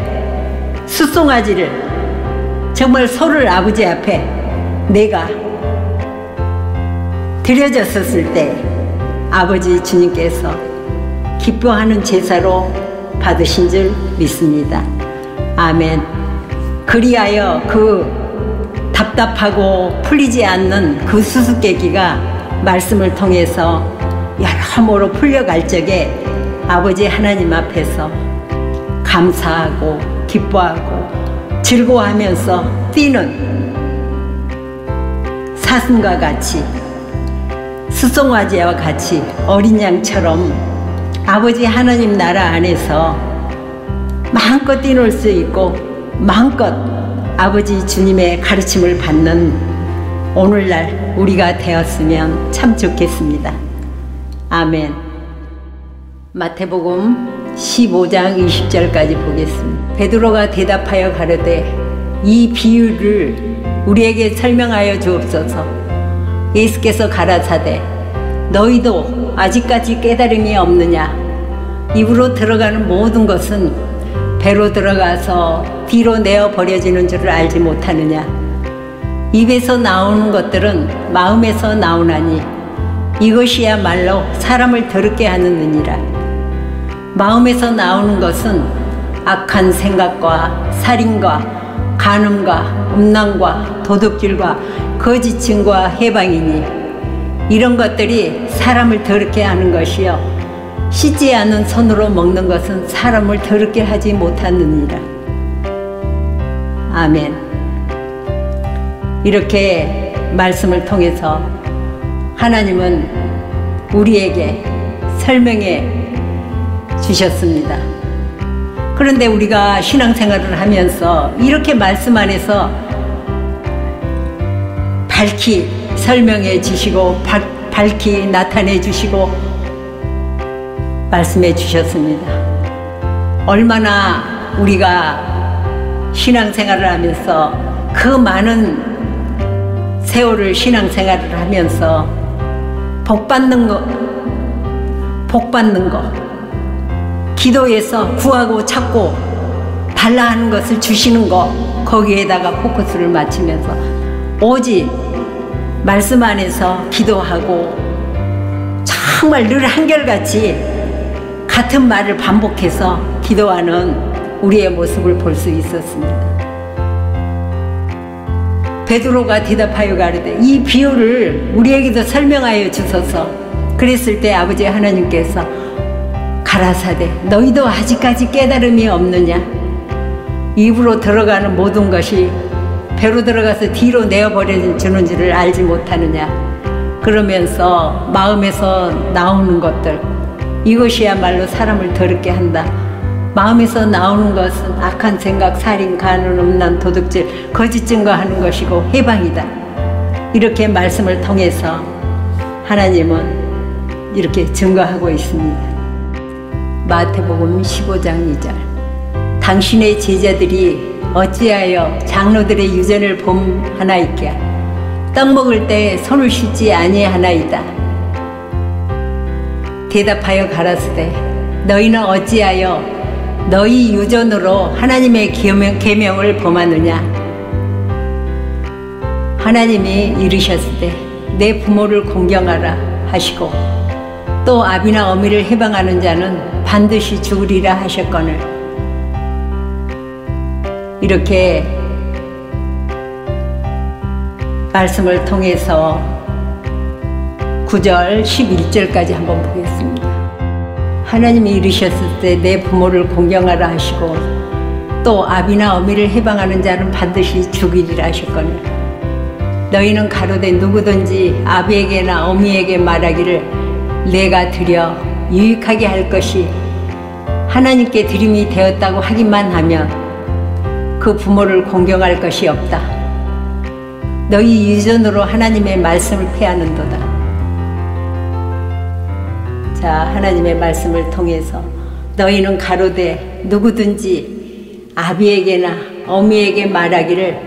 숫송아지를 정말 소를 아버지 앞에 내가 드려졌었을 때 아버지 주님께서 기뻐하는 제사로 받으신 줄 믿습니다. 아멘. 그리하여 그 답답하고 풀리지 않는 그 수수께끼가 말씀을 통해서 여러모로 풀려갈 적에 아버지 하나님 앞에서 감사하고 기뻐하고 즐거워하면서 뛰는 사슴과 같이 수송아지와 같이 어린 양처럼 아버지 하나님 나라 안에서 마음껏 뛰놀 수 있고 마음껏 아버지 주님의 가르침을 받는 오늘날 우리가 되었으면 참 좋겠습니다. 아멘. 마태복음 15장 20절까지 보겠습니다. 베드로가 대답하여 가르되 이 비유를 우리에게 설명하여 주옵소서. 예수께서 가라사대 너희도 아직까지 깨달음이 없느냐? 입으로 들어가는 모든 것은 배로 들어가서 뒤로 내어 버려지는 줄을 알지 못하느냐? 입에서 나오는 것들은 마음에서 나오나니 이것이야말로 사람을 더럽게 하느니라. 마음에서 나오는 것은 악한 생각과 살인과 간음과 음란과 도둑질과 거짓증과 해방이니 이런 것들이 사람을 더럽게 하는 것이요 씻지 않은 손으로 먹는 것은 사람을 더럽게 하지 못하느니라. 아멘. 이렇게 말씀을 통해서 하나님은 우리에게 설명해 주셨습니다. 그런데 우리가 신앙생활을 하면서 이렇게 말씀 안에서 밝히 설명해 주시고 밝히 나타내 주시고 말씀해 주셨습니다. 얼마나 우리가 신앙생활을 하면서 그 많은 세월을 신앙생활을 하면서 복 받는 거 기도에서 구하고 찾고 달라 하는 것을 주시는 거 거기에다가 포커스를 맞추면서 오직 말씀 안에서 기도하고 정말 늘 한결같이 같은 말을 반복해서 기도하는 우리의 모습을 볼 수 있었습니다. 베드로가 대답하여 가로되 이 비유를 우리에게도 설명하여 주소서. 그랬을 때 아버지 하나님께서 가라사대 너희도 아직까지 깨달음이 없느냐? 입으로 들어가는 모든 것이 배로 들어가서 뒤로 내어버려 주는 줄을 알지 못하느냐? 그러면서 마음에서 나오는 것들 이것이야말로 사람을 더럽게 한다. 마음에서 나오는 것은 악한 생각, 살인, 간음, 음란, 도둑질, 거짓 증거하는 것이고 해방이다. 이렇게 말씀을 통해서 하나님은 이렇게 증거하고 있습니다. 마태복음 15장 2절 당신의 제자들이 어찌하여 장로들의 유전을 범하나이까? 떡 먹을 때 손을 씻지 아니하나이다. 대답하여 가라사대 너희는 어찌하여 너희 유전으로 하나님의 계명을 범하느냐? 하나님이 이르셨을 때 내 부모를 공경하라 하시고 또 아비나 어미를 해방하는 자는 반드시 죽으리라 하셨거늘 이렇게 말씀을 통해서 9절 11절까지 한번 보겠습니다. 하나님이 이르셨을 때 내 부모를 공경하라 하시고 또 아비나 어미를 해방하는 자는 반드시 죽이리라 하셨거늘 너희는 가로되 누구든지 아비에게나 어미에게 말하기를 내가 드려 유익하게 할 것이 하나님께 드림이 되었다고 하기만 하면 그 부모를 공경할 것이 없다. 너희 유전으로 하나님의 말씀을 폐하는도다. 자, 하나님의 말씀을 통해서 너희는 가로되 누구든지 아비에게나 어미에게 말하기를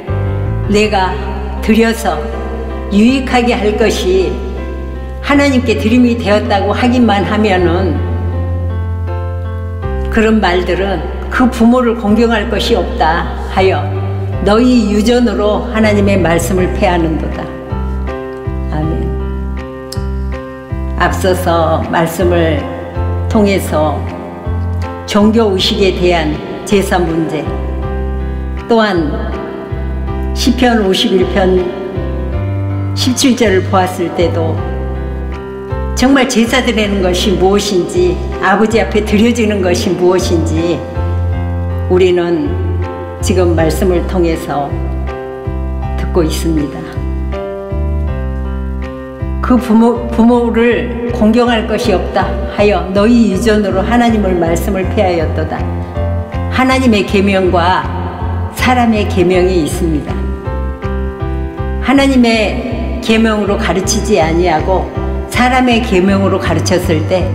내가 드려서 유익하게 할 것이 하나님께 드림이 되었다고 하기만 하면은 그런 말들은 그 부모를 공경할 것이 없다 하여 너희 유전으로 하나님의 말씀을 폐하는도다. 아멘. 앞서서 말씀을 통해서 종교의식에 대한 제사 문제 또한 시편 51편 17절을 보았을 때도 정말 제사 드리는 것이 무엇인지 아버지 앞에 드려지는 것이 무엇인지 우리는 지금 말씀을 통해서 듣고 있습니다. 그 부모를 공경할 것이 없다 하여 너희 유전으로 하나님을 말씀을 폐하였도다. 하나님의 계명과 사람의 계명이 있습니다. 하나님의 계명으로 가르치지 아니하고 사람의 계명으로 가르쳤을 때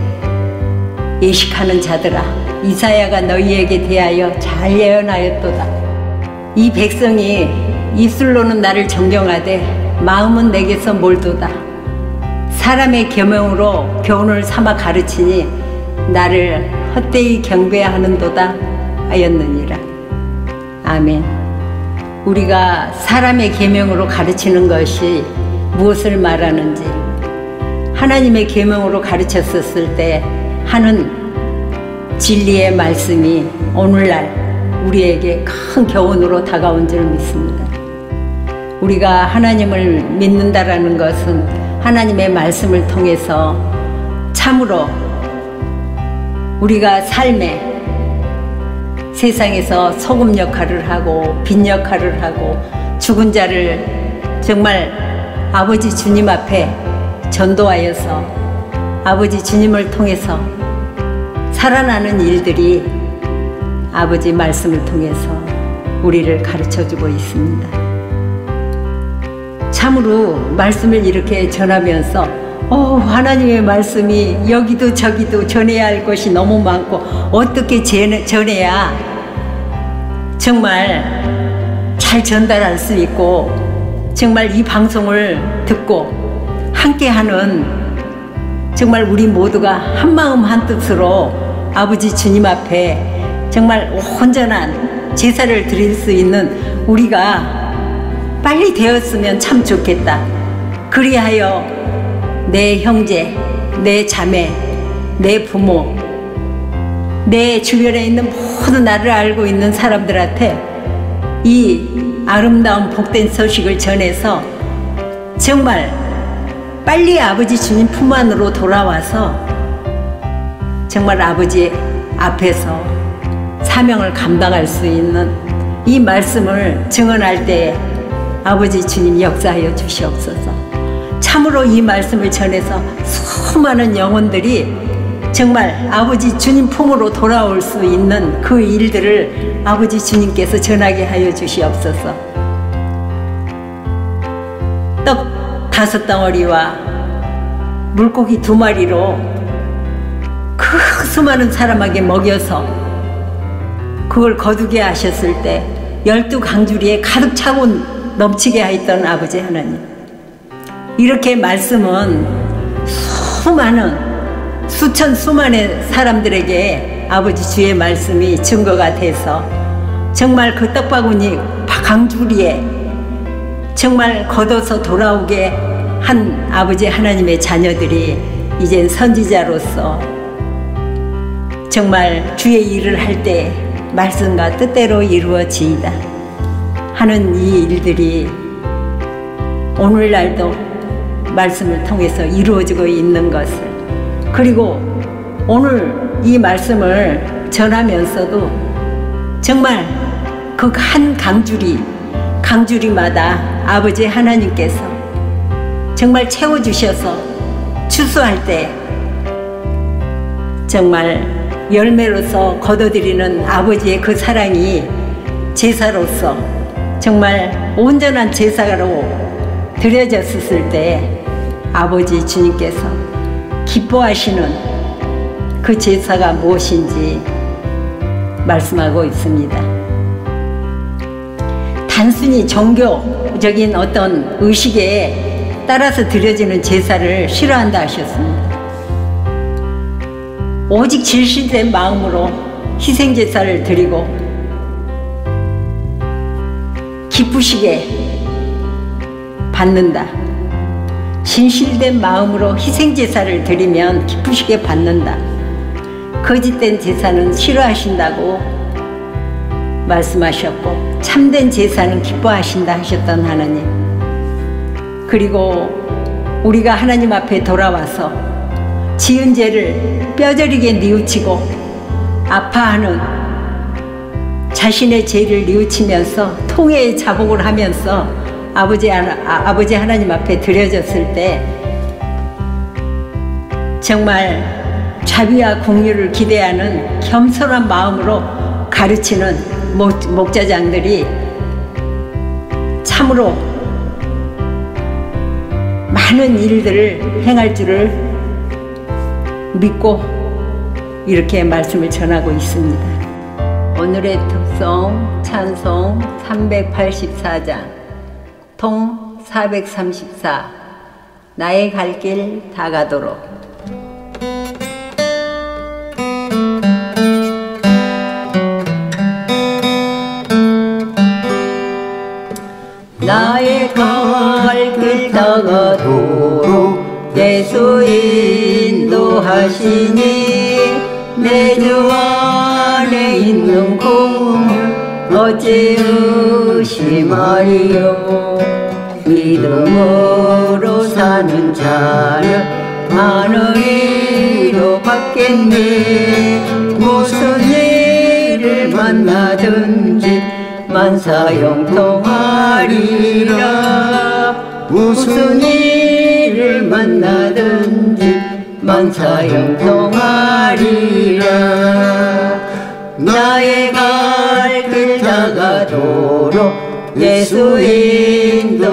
예식하는 자들아 이사야가 너희에게 대하여 잘 예언하였도다. 이 백성이 입술로는 나를 존경하되 마음은 내게서 멀도다. 사람의 계명으로 교훈을 삼아 가르치니 나를 헛되이 경배하는도다 하였느니라. 아멘. 우리가 사람의 계명으로 가르치는 것이 무엇을 말하는지, 하나님의 계명으로 가르쳤었을 때 하는 진리의 말씀이 오늘날 우리에게 큰 교훈으로 다가온 줄 믿습니다. 우리가 하나님을 믿는다라는 것은 하나님의 말씀을 통해서 참으로 우리가 삶에 세상에서 소금 역할을 하고 빛 역할을 하고 죽은 자를 정말 아버지 주님 앞에 전도하여서 아버지 주님을 통해서 살아나는 일들이 아버지 말씀을 통해서 우리를 가르쳐주고 있습니다. 참으로 말씀을 이렇게 전하면서 하나님의 말씀이 여기도 저기도 전해야 할 것이 너무 많고 어떻게 전해야 정말 잘 전달할 수 있고 정말 이 방송을 듣고 함께하는 정말 우리 모두가 한마음 한뜻으로 아버지 주님 앞에 정말 온전한 제사를 드릴 수 있는 우리가 빨리 되었으면 참 좋겠다. 그리하여 내 형제, 내 자매, 내 부모, 내 주변에 있는 모든 나를 알고 있는 사람들한테 이 아름다운 복된 소식을 전해서 정말 빨리 아버지 주님 품 안으로 돌아와서 정말 아버지 앞에서 사명을 감당할 수 있는 이 말씀을 증언할 때 아버지 주님 역사하여 주시옵소서. 참으로 이 말씀을 전해서 수많은 영혼들이 정말 아버지 주님 품으로 돌아올 수 있는 그 일들을 아버지 주님께서 전하게 하여 주시옵소서. 떡 5덩어리와 물고기 2마리로 그 수많은 사람에게 먹여서 그걸 거두게 하셨을 때 12강주리에 가득 차고 넘치게 하였던 아버지 하나님, 이렇게 말씀은 수많은 사람들에게 아버지 주의 말씀이 증거가 돼서 정말 그 떡바구니 강주리에 정말 걷어서 돌아오게 한 아버지 하나님의 자녀들이 이젠 선지자로서 정말 주의 일을 할 때 말씀과 뜻대로 이루어지이다 하는 이 일들이 오늘날도 말씀을 통해서 이루어지고 있는 것을, 그리고 오늘 이 말씀을 전하면서도 정말 그 한 강주리마다 아버지 하나님께서 정말 채워주셔서 추수할 때 정말 열매로서 거둬들이는 아버지의 그 사랑이 제사로서 정말 온전한 제사로 드려졌을 때 아버지 주님께서 기뻐하시는 그 제사가 무엇인지 말씀하고 있습니다. 단순히 종교적인 어떤 의식에 따라서 드려지는 제사를 싫어한다 하셨습니다. 오직 진실된 마음으로 희생제사를 드리고 기쁘시게 받는다. 진실된 마음으로 희생제사를 드리면 기쁘시게 받는다. 거짓된 제사는 싫어하신다고 말씀하셨고 참된 제사는 기뻐하신다 하셨던 하나님, 그리고 우리가 하나님 앞에 돌아와서 지은 죄를 뼈저리게 뉘우치고 아파하는 자신의 죄를 뉘우치면서 통회의 자복을 하면서 아버지 하나님 앞에 드려졌을 때 정말 자비와 공유를 기대하는 겸손한 마음으로 가르치는 목자장들이 참으로 많은 일들을 행할 줄을 믿고 이렇게 말씀을 전하고 있습니다. 오늘의 특송 찬송 384장 통 434 나의 갈 길 다가도록. 나의 갈 길 다가도록 예수 인도하시니 내 주 안에 있는 공을 어찌 의심하리요. 믿음으로 사는 자는 하늘이로 받겠네. 무슨 일을 만나든지 만사형통하리라. 무슨 일을 만나든지 만사형통하리라. 나의 갈 길 다가도록 예수 인도하시니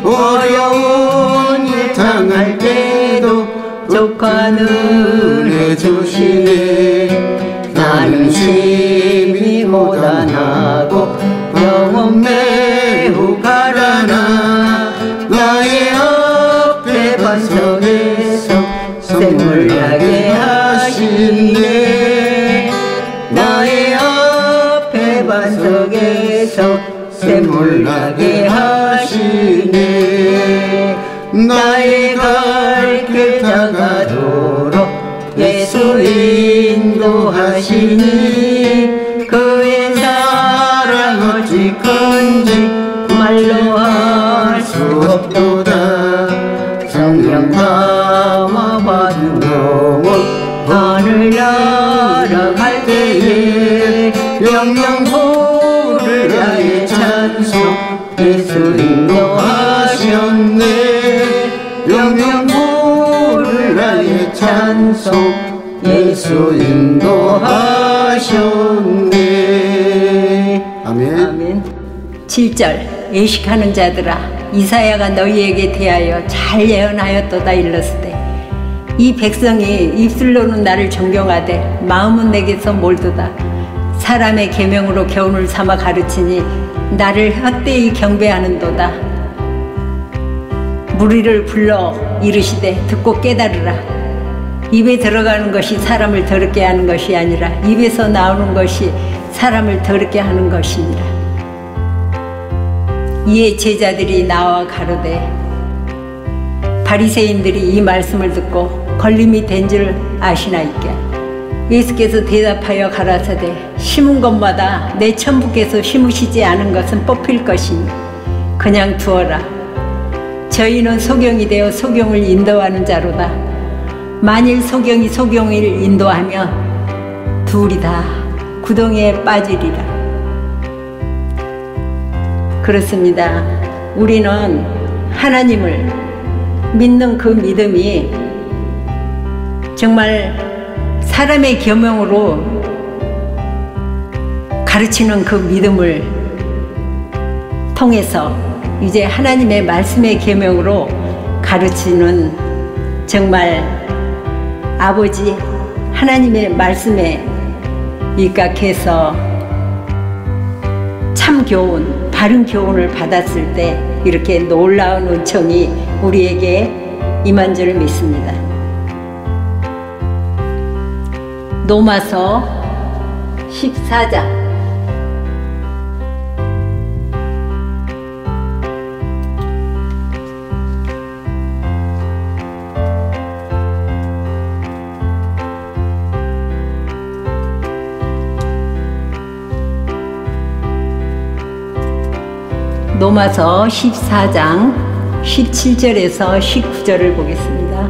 어려운 일 당할 때도 족한 은혜 주시네. 나는 심히 고단하고 영혼 매우 가라나 나의 앞에 반석에서 샘물 나게 하시네. 나의 앞에 반석에서 샘물 나게 하시네. 나의 갈 길 다가도록 예수 인도하시니 그의 사랑 어찌 큰지 말로 할 수 없도다. 성령 감화 받은 영혼 하늘 날아갈 때에 영영 부르라의 찬송 예수 인도하셨네. 영영 부르라의 찬송 예수 인도하셨네. 아멘. 아멘. 7절 예식하는 자들아 이사야가 너희에게 대하여 잘 예언하였도다 일렀으되 이 백성이 입술로는 나를 존경하되 마음은 내게서 멀도다. 사람의 계명으로 교훈을 삼아 가르치니 나를 헛되이 경배하는도다. 무리를 불러 이르시되 듣고 깨달으라. 입에 들어가는 것이 사람을 더럽게 하는 것이 아니라 입에서 나오는 것이 사람을 더럽게 하는 것이니라. 이에 제자들이 나와 가로되 바리새인들이 이 말씀을 듣고 걸림이 된 줄 아시나이까. 예수께서 대답하여 가라사대 심은 것마다 내 천부께서 심으시지 않은 것은 뽑힐 것이니 그냥 두어라. 저희는 소경이 되어 소경을 인도하는 자로다. 만일 소경이 소경을 인도하면 둘이 다 구덩이에 빠지리라. 그렇습니다. 우리는 하나님을 믿는 그 믿음이 정말 사람의 계명으로 가르치는 그 믿음을 통해서 이제 하나님의 말씀의 계명으로 가르치는 정말 아버지 하나님의 말씀에 입각해서 참 교훈, 바른 교훈을 받았을 때 이렇게 놀라운 은총이 우리에게 임한 줄 믿습니다. 로마서 14장 로마서 14장 17절에서 19절을 보겠습니다.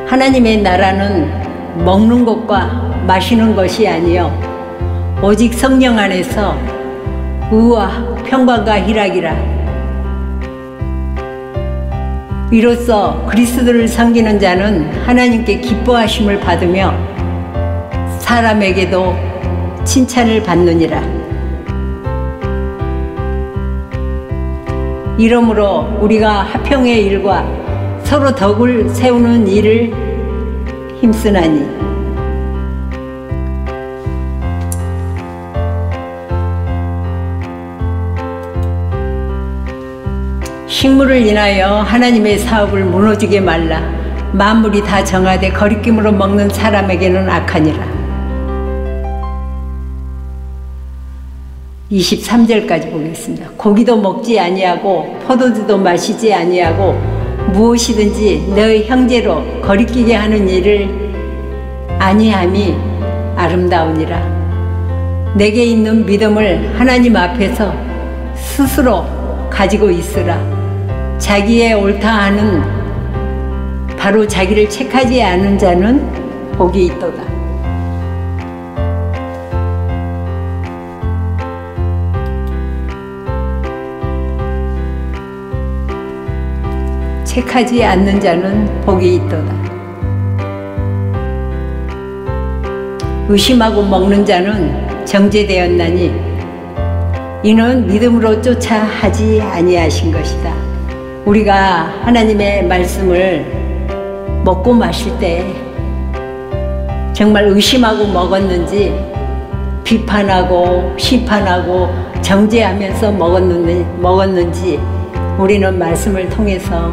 하나님의 나라는 먹는 것과 마시는 것이 아니요 오직 성령 안에서 의와 평강과 희락이라. 이로써 그리스도를 섬기는 자는 하나님께 기뻐하심을 받으며 사람에게도 칭찬을 받느니라. 이러므로 우리가 화평의 일과 서로 덕을 세우는 일을 힘쓰나니 식물을 인하여 하나님의 사업을 무너지게 말라. 만물이 다 정하되 거리낌으로 먹는 사람에게는 악하니라. 23절까지 보겠습니다. 고기도 먹지 아니하고 포도주도 마시지 아니하고 무엇이든지 너의 형제로 거리끼게 하는 일을 아니함이 아름다우니라. 내게 있는 믿음을 하나님 앞에서 스스로 가지고 있으라. 자기의 옳다 하는 바로 자기를 책하지 않은 자는 복이 있도다. 책하지 않는 자는 복이 있도다. 의심하고 먹는 자는 정죄되었나니 이는 믿음으로 쫓아 하지 아니하신 것이다. 우리가 하나님의 말씀을 먹고 마실 때 정말 의심하고 먹었는지 비판하고 심판하고 정죄하면서 먹었는지 우리는 말씀을 통해서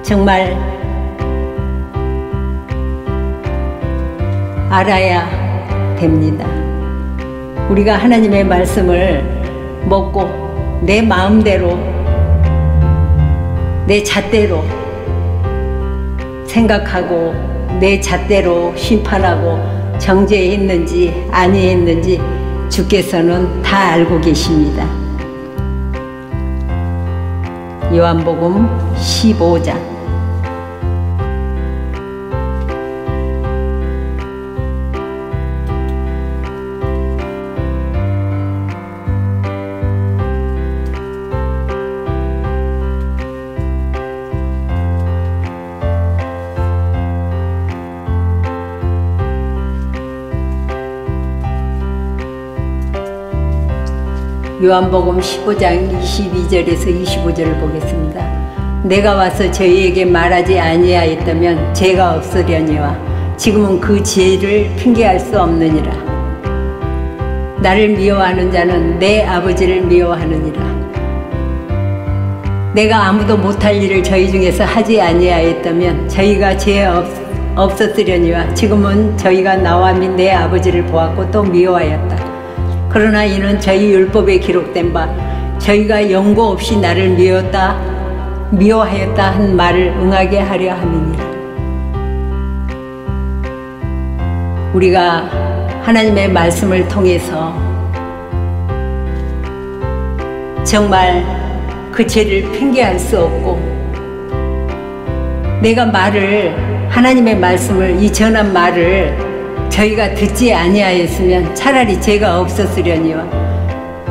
정말 알아야 됩니다. 우리가 하나님의 말씀을 먹고 내 마음대로 내 잣대로 생각하고 내 잣대로 심판하고 정죄했는지 아니했는지 주께서는 다 알고 계십니다. 요한복음 15장 요한복음 15장 22절에서 25절을 보겠습니다. 내가 와서 저희에게 말하지 아니하였다면 죄가 없으려니와 지금은 그 죄를 핑계할 수 없느니라. 나를 미워하는 자는 내 아버지를 미워하느니라. 내가 아무도 못할 일을 저희 중에서 하지 아니하였다면 저희가 죄 없었으려니와 지금은 저희가 나와 및 내 아버지를 보았고 또 미워하였다. 그러나 이는 저희 율법에 기록된 바 저희가 연고 없이 나를 미워하였다 한 말을 응하게 하려 함이니라. 우리가 하나님의 말씀을 통해서 정말 그 죄를 핑계할 수 없고 내가 하나님의 말씀을 이 전한 말을 저희가 듣지 아니하였으면 차라리 죄가 없었으려니와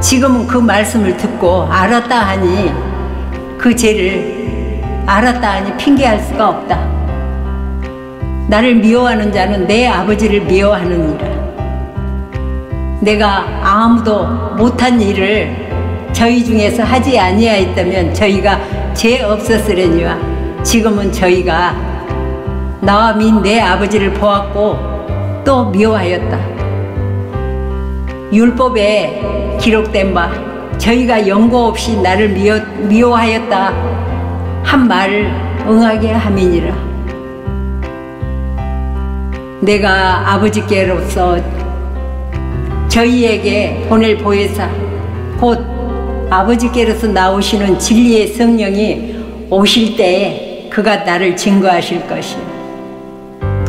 지금은 그 말씀을 듣고 알았다 하니 그 죄를 알았다 하니 핑계할 수가 없다. 나를 미워하는 자는 내 아버지를 미워하느니라. 내가 아무도 못한 일을 저희 중에서 하지 아니하였다면 저희가 죄 없었으려니와 지금은 저희가 나와 및 내 아버지를 보았고 또 미워하였다. 율법에 기록된 바 저희가 연고 없이 나를 미워하였다 한 말을 응하게 함이니라. 내가 아버지께로서 저희에게 보낼 보혜사 곧 아버지께로서 나오시는 진리의 성령이 오실 때에 그가 나를 증거하실 것이요.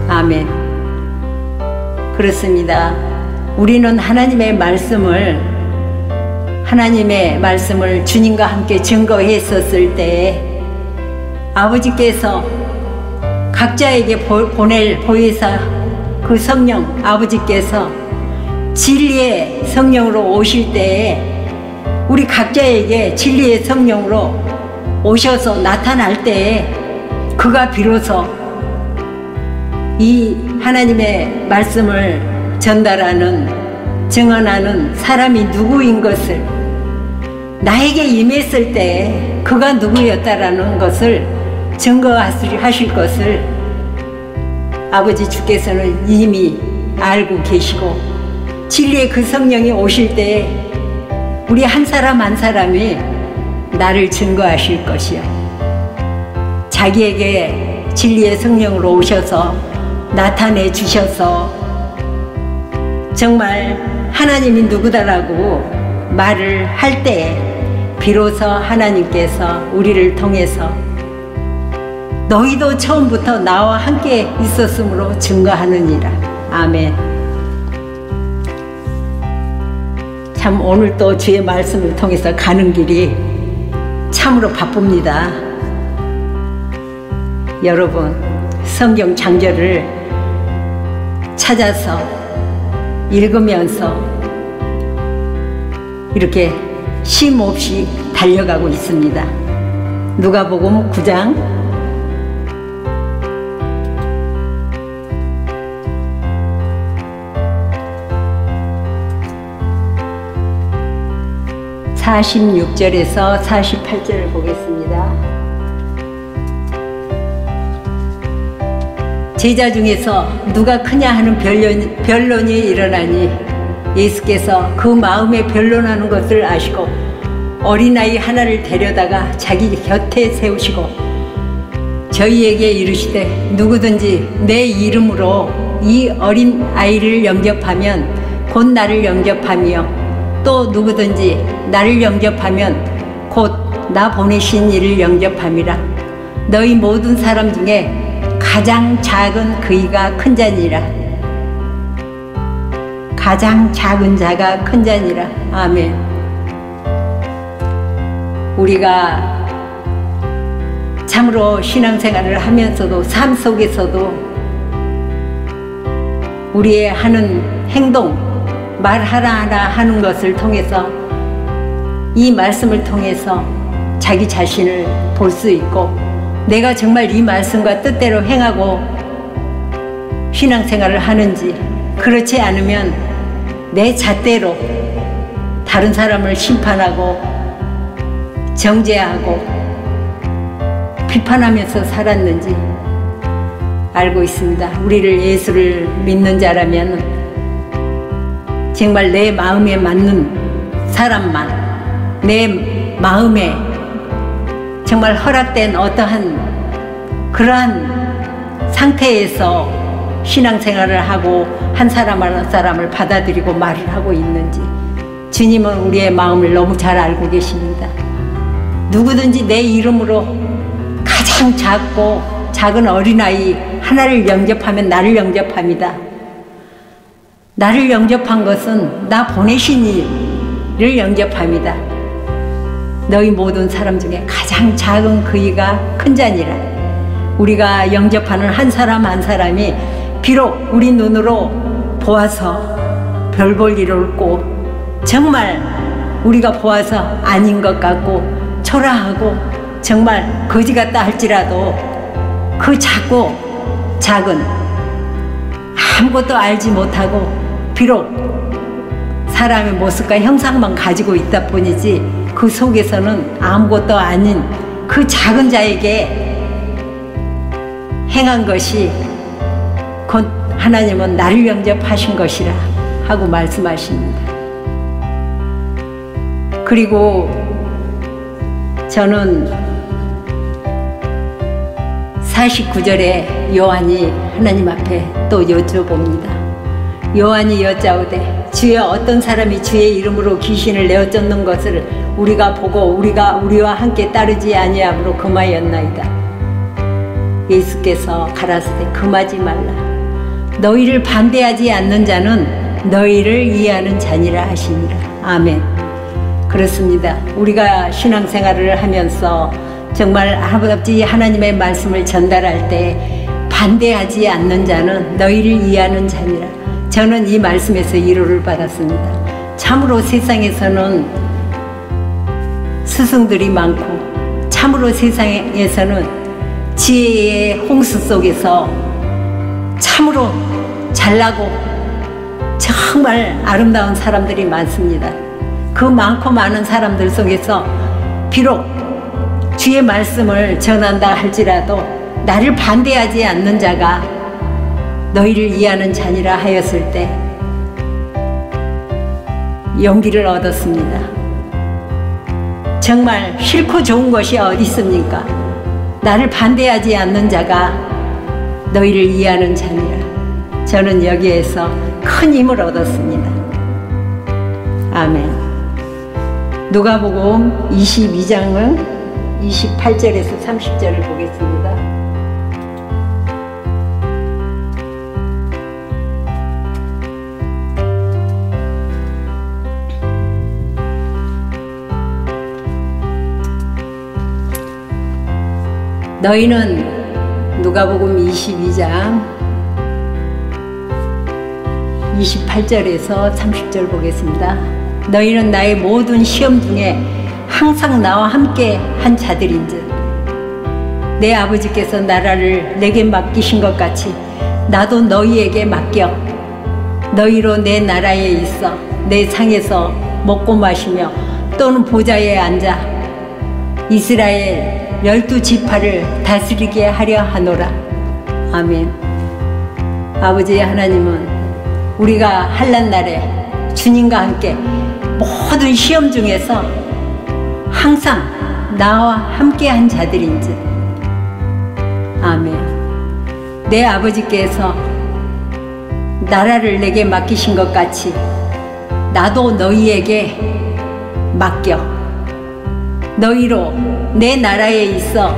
아멘. 그렇습니다. 우리는 하나님의 말씀을 주님과 함께 증거했었을 때 아버지께서 각자에게 보낼 보혜사 그 성령 아버지께서 진리의 성령으로 오실 때에 우리 각자에게 진리의 성령으로 오셔서 나타날 때에 그가 비로소 이 하나님의 말씀을 전달하는 증언하는 사람이 누구인 것을 나에게 임했을 때 그가 누구였다라는 것을 증거하실 것을 아버지 주께서는 이미 알고 계시고 진리의 그 성령이 오실 때 우리 한 사람 한 사람이 나를 증거하실 것이요. 자기에게 진리의 성령으로 오셔서 나타내 주셔서 정말 하나님이 누구다라고 말을 할 때에 비로소 하나님께서 우리를 통해서 너희도 처음부터 나와 함께 있었으므로 증거하느니라. 아멘. 참 오늘 또 주의 말씀을 통해서 가는 길이 참으로 바쁩니다. 여러분, 성경 장절을 찾아서 읽으면서 이렇게 쉼 없이 달려가고 있습니다. 누가복음 9장 46절에서 48절을 보겠습니다. 제자 중에서 누가 크냐 하는 변론이 일어나니 예수께서 그 마음에 변론하는 것을 아시고 어린아이 하나를 데려다가 자기 곁에 세우시고 저희에게 이르시되 누구든지 내 이름으로 이 어린아이를 영접하면 곧 나를 영접하며 또 누구든지 나를 영접하면 곧 나 보내신 이를 영접함이라. 너희 모든 사람 중에 가장 작은 그이가 큰 자니라. 가장 작은 자가 큰 자니라. 아멘. 우리가 참으로 신앙생활을 하면서도 삶 속에서도 우리의 하는 행동, 말 하나하나 하는 것을 통해서 이 말씀을 통해서 자기 자신을 볼 수 있고 내가 정말 이 말씀과 뜻대로 행하고 신앙생활을 하는지 그렇지 않으면 내 잣대로 다른 사람을 심판하고 정죄하고 비판하면서 살았는지 알고 있습니다. 우리를 예수를 믿는 자라면 정말 내 마음에 맞는 사람만 내 마음에 정말 허락된 어떠한 그러한 상태에서 신앙생활을 하고 한 사람 한 사람을 받아들이고 말을 하고 있는지 주님은 우리의 마음을 너무 잘 알고 계십니다. 누구든지 내 이름으로 가장 작고 작은 어린아이 하나를 영접하면 나를 영접합니다. 나를 영접한 것은 나 보내신 이를 영접합니다. 너희 모든 사람 중에 가장 작은 그이가 큰 자니라. 우리가 영접하는 한 사람 한 사람이 비록 우리 눈으로 보아서 별 볼 일 없고 정말 우리가 보아서 아닌 것 같고 초라하고 정말 거지 같다 할지라도 그 작고 작은 아무것도 알지 못하고 비록 사람의 모습과 형상만 가지고 있다 뿐이지 그 속에서는 아무것도 아닌 그 작은 자에게 행한 것이 곧 하나님은 나를 영접하신 것이라 하고 말씀하십니다. 그리고 저는 49절에 요한이 하나님 앞에 또 여쭤봅니다. 요한이 여짜오되 주여 어떤 사람이 주의 이름으로 귀신을 내어 쫓는 것을 우리가 보고 우리와 함께 따르지 아니함으로 금하였나이다. 예수께서 가라사대 금하지 말라. 너희를 반대하지 않는 자는 너희를 이해하는 자니라 하시니라. 아멘. 그렇습니다. 우리가 신앙생활을 하면서 정말 아버지 하나님의 말씀을 전달할 때 반대하지 않는 자는 너희를 이해하는 자니라. 저는 이 말씀에서 위로를 받았습니다. 참으로 세상에서는 스승들이 많고 참으로 세상에서는 지혜의 홍수 속에서 참으로 잘나고 정말 아름다운 사람들이 많습니다. 그 많고 많은 사람들 속에서 비록 주의 말씀을 전한다 할지라도 나를 반대하지 않는 자가 너희를 이해하는 자니라 하였을 때 용기를 얻었습니다. 정말 싫고 좋은 것이 어디 있습니까? 나를 반대하지 않는 자가 너희를 이해하는 자니라. 저는 여기에서 큰 힘을 얻었습니다. 아멘. 누가복음 22장은 28절에서 30절을 보겠습니다. 너희는 누가복음 22장 28절에서 30절 보겠습니다. 너희는 나의 모든 시험 중에 항상 나와 함께 한 자들인즉 내 아버지께서 나라를 내게 맡기신 것 같이 나도 너희에게 맡겨 너희로 내 나라에 있어 내 상에서 먹고 마시며 또는 보좌에 앉아 이스라엘 12지파를 다스리게 하려 하노라. 아멘. 아버지 하나님은 우리가 환난 날에 주님과 함께 모든 시험 중에서 항상 나와 함께 한 자들인지. 아멘. 내 아버지께서 나라를 내게 맡기신 것 같이 나도 너희에게 맡겨 너희로 내 나라에 있어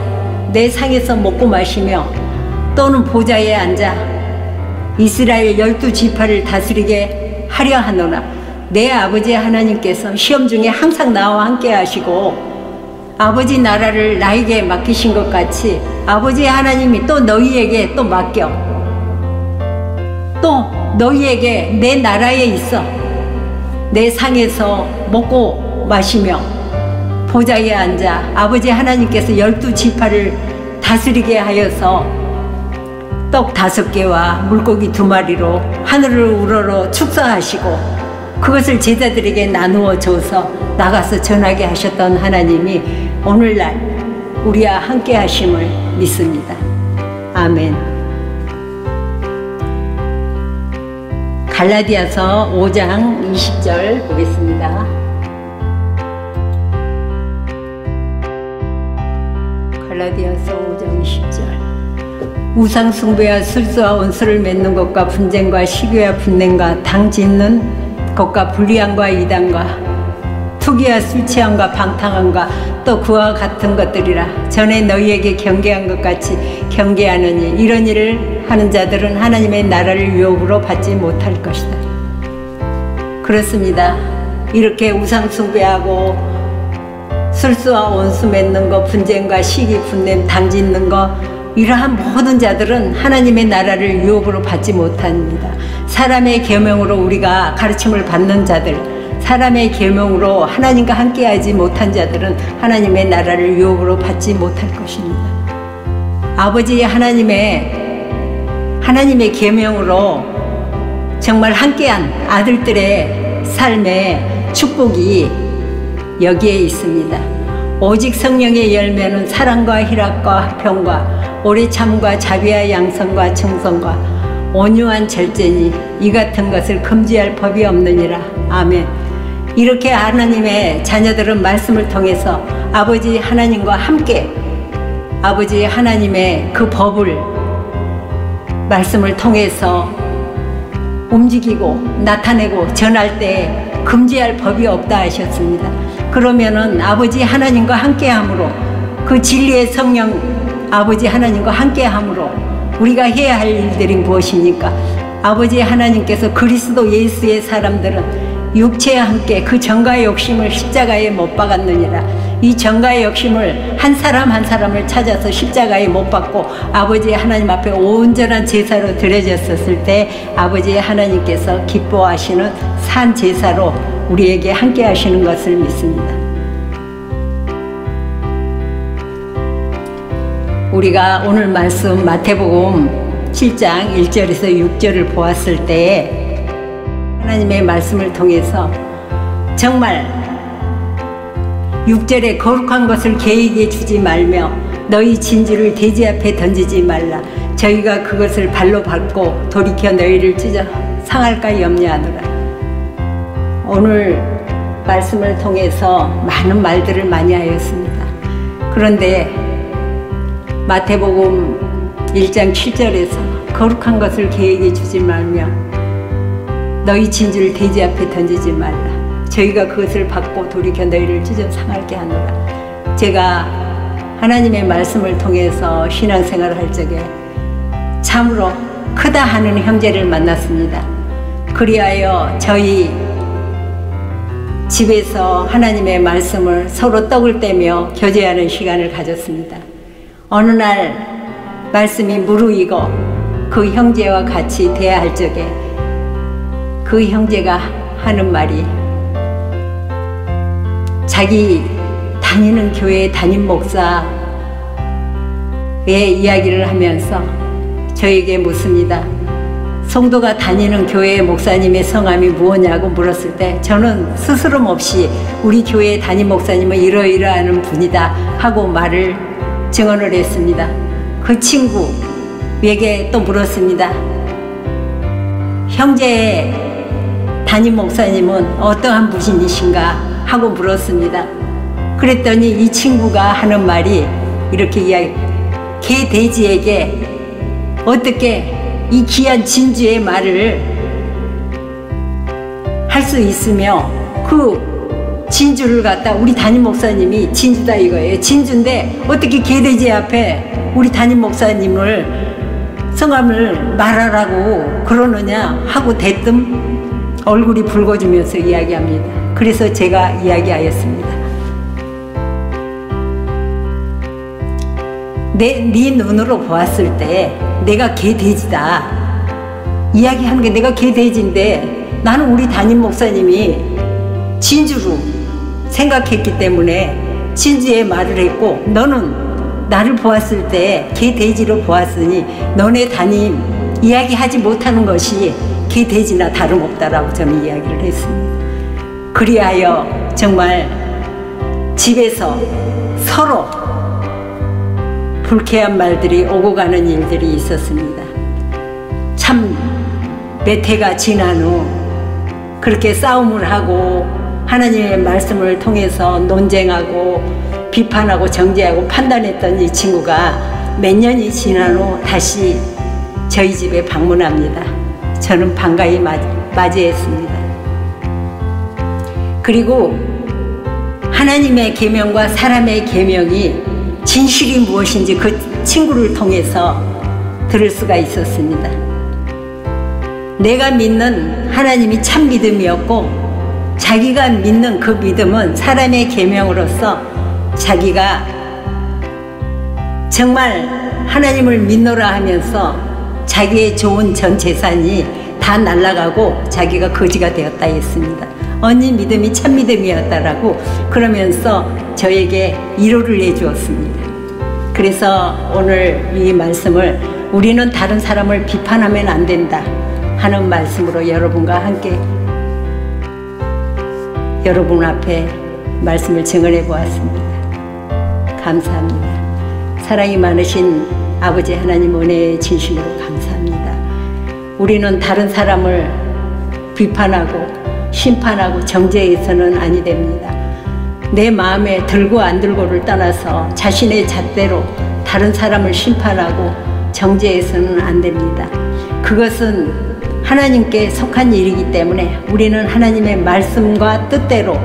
내 상에서 먹고 마시며 또는 보좌에 앉아 이스라엘 12지파를 다스리게 하려 하노라. 내 아버지 하나님께서 시험 중에 항상 나와 함께 하시고 아버지 나라를 나에게 맡기신 것 같이 아버지 하나님이 또 너희에게 또 맡겨 또 너희에게 내 나라에 있어 내 상에서 먹고 마시며 보좌에 앉아 아버지 하나님께서 12지파를 다스리게 하여서 떡 5개와 물고기 2마리로 하늘을 우러러 축사하시고 그것을 제자들에게 나누어 줘서 나가서 전하게 하셨던 하나님이 오늘날 우리와 함께 하심을 믿습니다. 아멘. 갈라디아서 5장 20절 보겠습니다. 갈라디아서 5장 20절. 우상 숭배와 술수와 원수를 맺는 것과 분쟁과 시기와 분냄과 당 짓는 것과 불리함과 이단과 투기와 술 취함과 방탕함과 또 그와 같은 것들이라. 전에 너희에게 경계한 것 같이 경계하느니 이런 일을 하는 자들은 하나님의 나라를 유업으로 받지 못할 것이다. 그렇습니다. 이렇게 우상 숭배하고 술수와 원수 맺는 거, 분쟁과 시기, 분냄, 당 짓는 거 이러한 모든 자들은 하나님의 나라를 유업으로 받지 못합니다. 사람의 계명으로 우리가 가르침을 받는 자들, 사람의 계명으로 하나님과 함께하지 못한 자들은 하나님의 나라를 유업으로 받지 못할 것입니다. 아버지 하나님의 계명으로 정말 함께한 아들들의 삶의 축복이 여기에 있습니다. 오직 성령의 열매는 사랑과 희락과 화평과 오래 참과 자비와 양선과 충성과 온유한 절제니 이 같은 것을 금지할 법이 없느니라. 아멘. 이렇게 하나님의 자녀들은 말씀을 통해서 아버지 하나님과 함께 아버지 하나님의 그 법을 말씀을 통해서 움직이고 나타내고 전할 때 금지할 법이 없다 하셨습니다. 그러면은 아버지 하나님과 함께함으로 그 진리의 성령 아버지 하나님과 함께함으로 우리가 해야 할 일들이 무엇입니까? 아버지 하나님께서 그리스도 예수의 사람들은 육체와 함께 그 정가의 욕심을 십자가에 못 박았느니라. 이 정가의 욕심을 한 사람 한 사람을 찾아서 십자가에 못 박고 아버지 하나님 앞에 온전한 제사로 드려졌었을 때 아버지 하나님께서 기뻐하시는 산 제사로 우리에게 함께 하시는 것을 믿습니다. 우리가 오늘 말씀 마태복음 7장 1절에서 6절을 보았을 때 하나님의 말씀을 통해서 정말 6절에 거룩한 것을 개에게 주지 말며 너희 진주를 돼지 앞에 던지지 말라. 저희가 그것을 발로 밟고 돌이켜 너희를 찢어 상할까 염려하노라. 오늘 말씀을 통해서 많은 말들을 많이 하였습니다. 그런데 마태복음 1장 7절에서 거룩한 것을 계획해 주지 말며 너희 진주를 돼지 앞에 던지지 말라. 저희가 그것을 받고 돌이켜 너희를 찢어 상하게 하노라. 제가 하나님의 말씀을 통해서 신앙생활을 할 적에 참으로 크다 하는 형제를 만났습니다. 그리하여 저희 집에서 하나님의 말씀을 서로 떡을 떼며 교제하는 시간을 가졌습니다. 어느 날 말씀이 무르익어 그 형제와 같이 대화할 적에 그 형제가 하는 말이 자기 다니는 교회 담임 목사의 이야기를 하면서 저에게 묻습니다. 성도가 다니는 교회 목사님의 성함이 무엇냐고 물었을 때 저는 스스럼 없이 우리 교회 담임 목사님은 이러이러하는 분이다 하고 말을 증언을 했습니다. 그 친구에게 또 물었습니다. 형제의 담임 목사님은 어떠한 분이신가 하고 물었습니다. 그랬더니 이 친구가 하는 말이 이렇게 이야기, 개 돼지에게 어떻게 이 귀한 진주의 말을 할 수 있으며 그 진주를 갖다 우리 담임 목사님이 진주다 이거예요. 진주인데 어떻게 개돼지 앞에 우리 담임 목사님을 성함을 말하라고 그러느냐 하고 대뜸 얼굴이 붉어지면서 이야기합니다. 그래서 제가 이야기하였습니다. 네 눈으로 보았을 때 내가 개돼지다 이야기하는 게 내가 개돼지인데 나는 우리 담임 목사님이 진주로 생각했기 때문에 진주의 말을 했고 너는 나를 보았을 때 개돼지로 보았으니 너네 담임 이야기하지 못하는 것이 개돼지나 다름없다라고 저는 이야기를 했습니다. 그리하여 정말 집에서 서로 불쾌한 말들이 오고 가는 일들이 있었습니다. 참 몇 해가 지난 후 그렇게 싸움을 하고 하나님의 말씀을 통해서 논쟁하고 비판하고 정죄하고 판단했던 이 친구가 몇 년이 지난 후 다시 저희 집에 방문합니다. 저는 반가이 맞이했습니다. 그리고 하나님의 계명과 사람의 계명이 진실이 무엇인지 그 친구를 통해서 들을 수가 있었습니다. 내가 믿는 하나님이 참 믿음이었고 자기가 믿는 그 믿음은 사람의 계명으로서 자기가 정말 하나님을 믿노라 하면서 자기의 좋은 전 재산이 다 날아가고 자기가 거지가 되었다 했습니다. 언니 믿음이 참 믿음이었다라고 그러면서 저에게 위로를 내주었습니다. 그래서 오늘 이 말씀을 우리는 다른 사람을 비판하면 안 된다 하는 말씀으로 여러분과 함께 여러분 앞에 말씀을 증언해 보았습니다. 감사합니다. 사랑이 많으신 아버지 하나님 은혜의 진심으로 감사합니다. 우리는 다른 사람을 비판하고 심판하고 정죄해서는 아니 됩니다. 내 마음에 들고 안 들고를 떠나서 자신의 잣대로 다른 사람을 심판하고 정죄해서는 안 됩니다. 그것은 하나님께 속한 일이기 때문에 우리는 하나님의 말씀과 뜻대로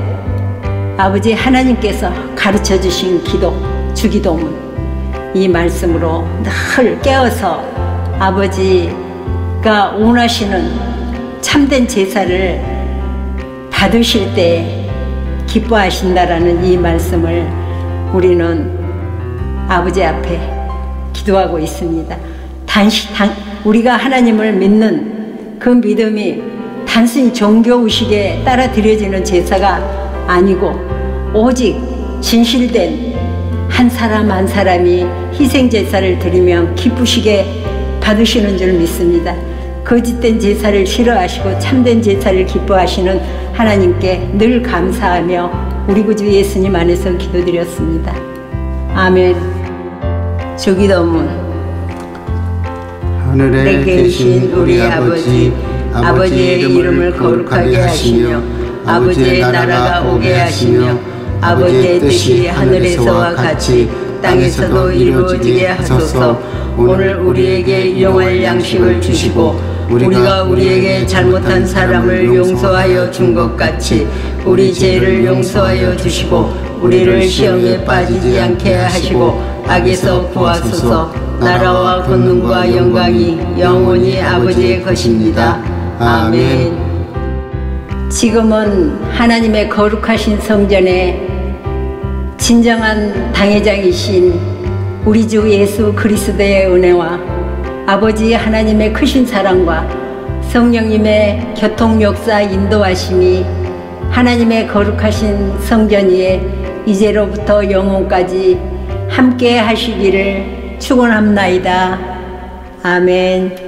아버지 하나님께서 가르쳐 주신 기도, 주기도문 이 말씀으로 늘 깨어서 아버지가 원하시는 참된 제사를 받으실 때 기뻐하신다라는 이 말씀을 우리는 아버지 앞에 기도하고 있습니다. 우리가 하나님을 믿는 그 믿음이 단순히 종교의식에 따라 드려지는 제사가 아니고 오직 진실된 한 사람 한 사람이 희생제사를 드리면 기쁘시게 받으시는 줄 믿습니다. 거짓된 제사를 싫어하시고 참된 제사를 기뻐하시는 하나님께 늘 감사하며 우리 구주 예수님 안에서 기도드렸습니다. 아멘. 주기도문. 하늘에 계신 우리 아버지, 아버지의 이름을 거룩하게 하시며 아버지의 나라가 오게 하시며 아버지의 뜻이 하늘에서와 같이 땅에서도 이루어지게 하소서. 오늘 우리에게 일용할 양식을 주시고 우리가 우리에게 잘못한 사람을 용서하여 준 것 같이 우리 죄를 용서하여 주시고 우리를 시험에 빠지지 않게 하시고 악에서 구하소서. 나라와 권능과 영광이 영원히 아버지의 것입니다. 아멘. 지금은 하나님의 거룩하신 성전에 진정한 당회장이신 우리 주 예수 그리스도의 은혜와 아버지 하나님의 크신 사랑과 성령님의 교통 역사 인도하심이 하나님의 거룩하신 성전 위에 이제로부터 영원까지 함께 하시기를 축원합나이다. 아멘.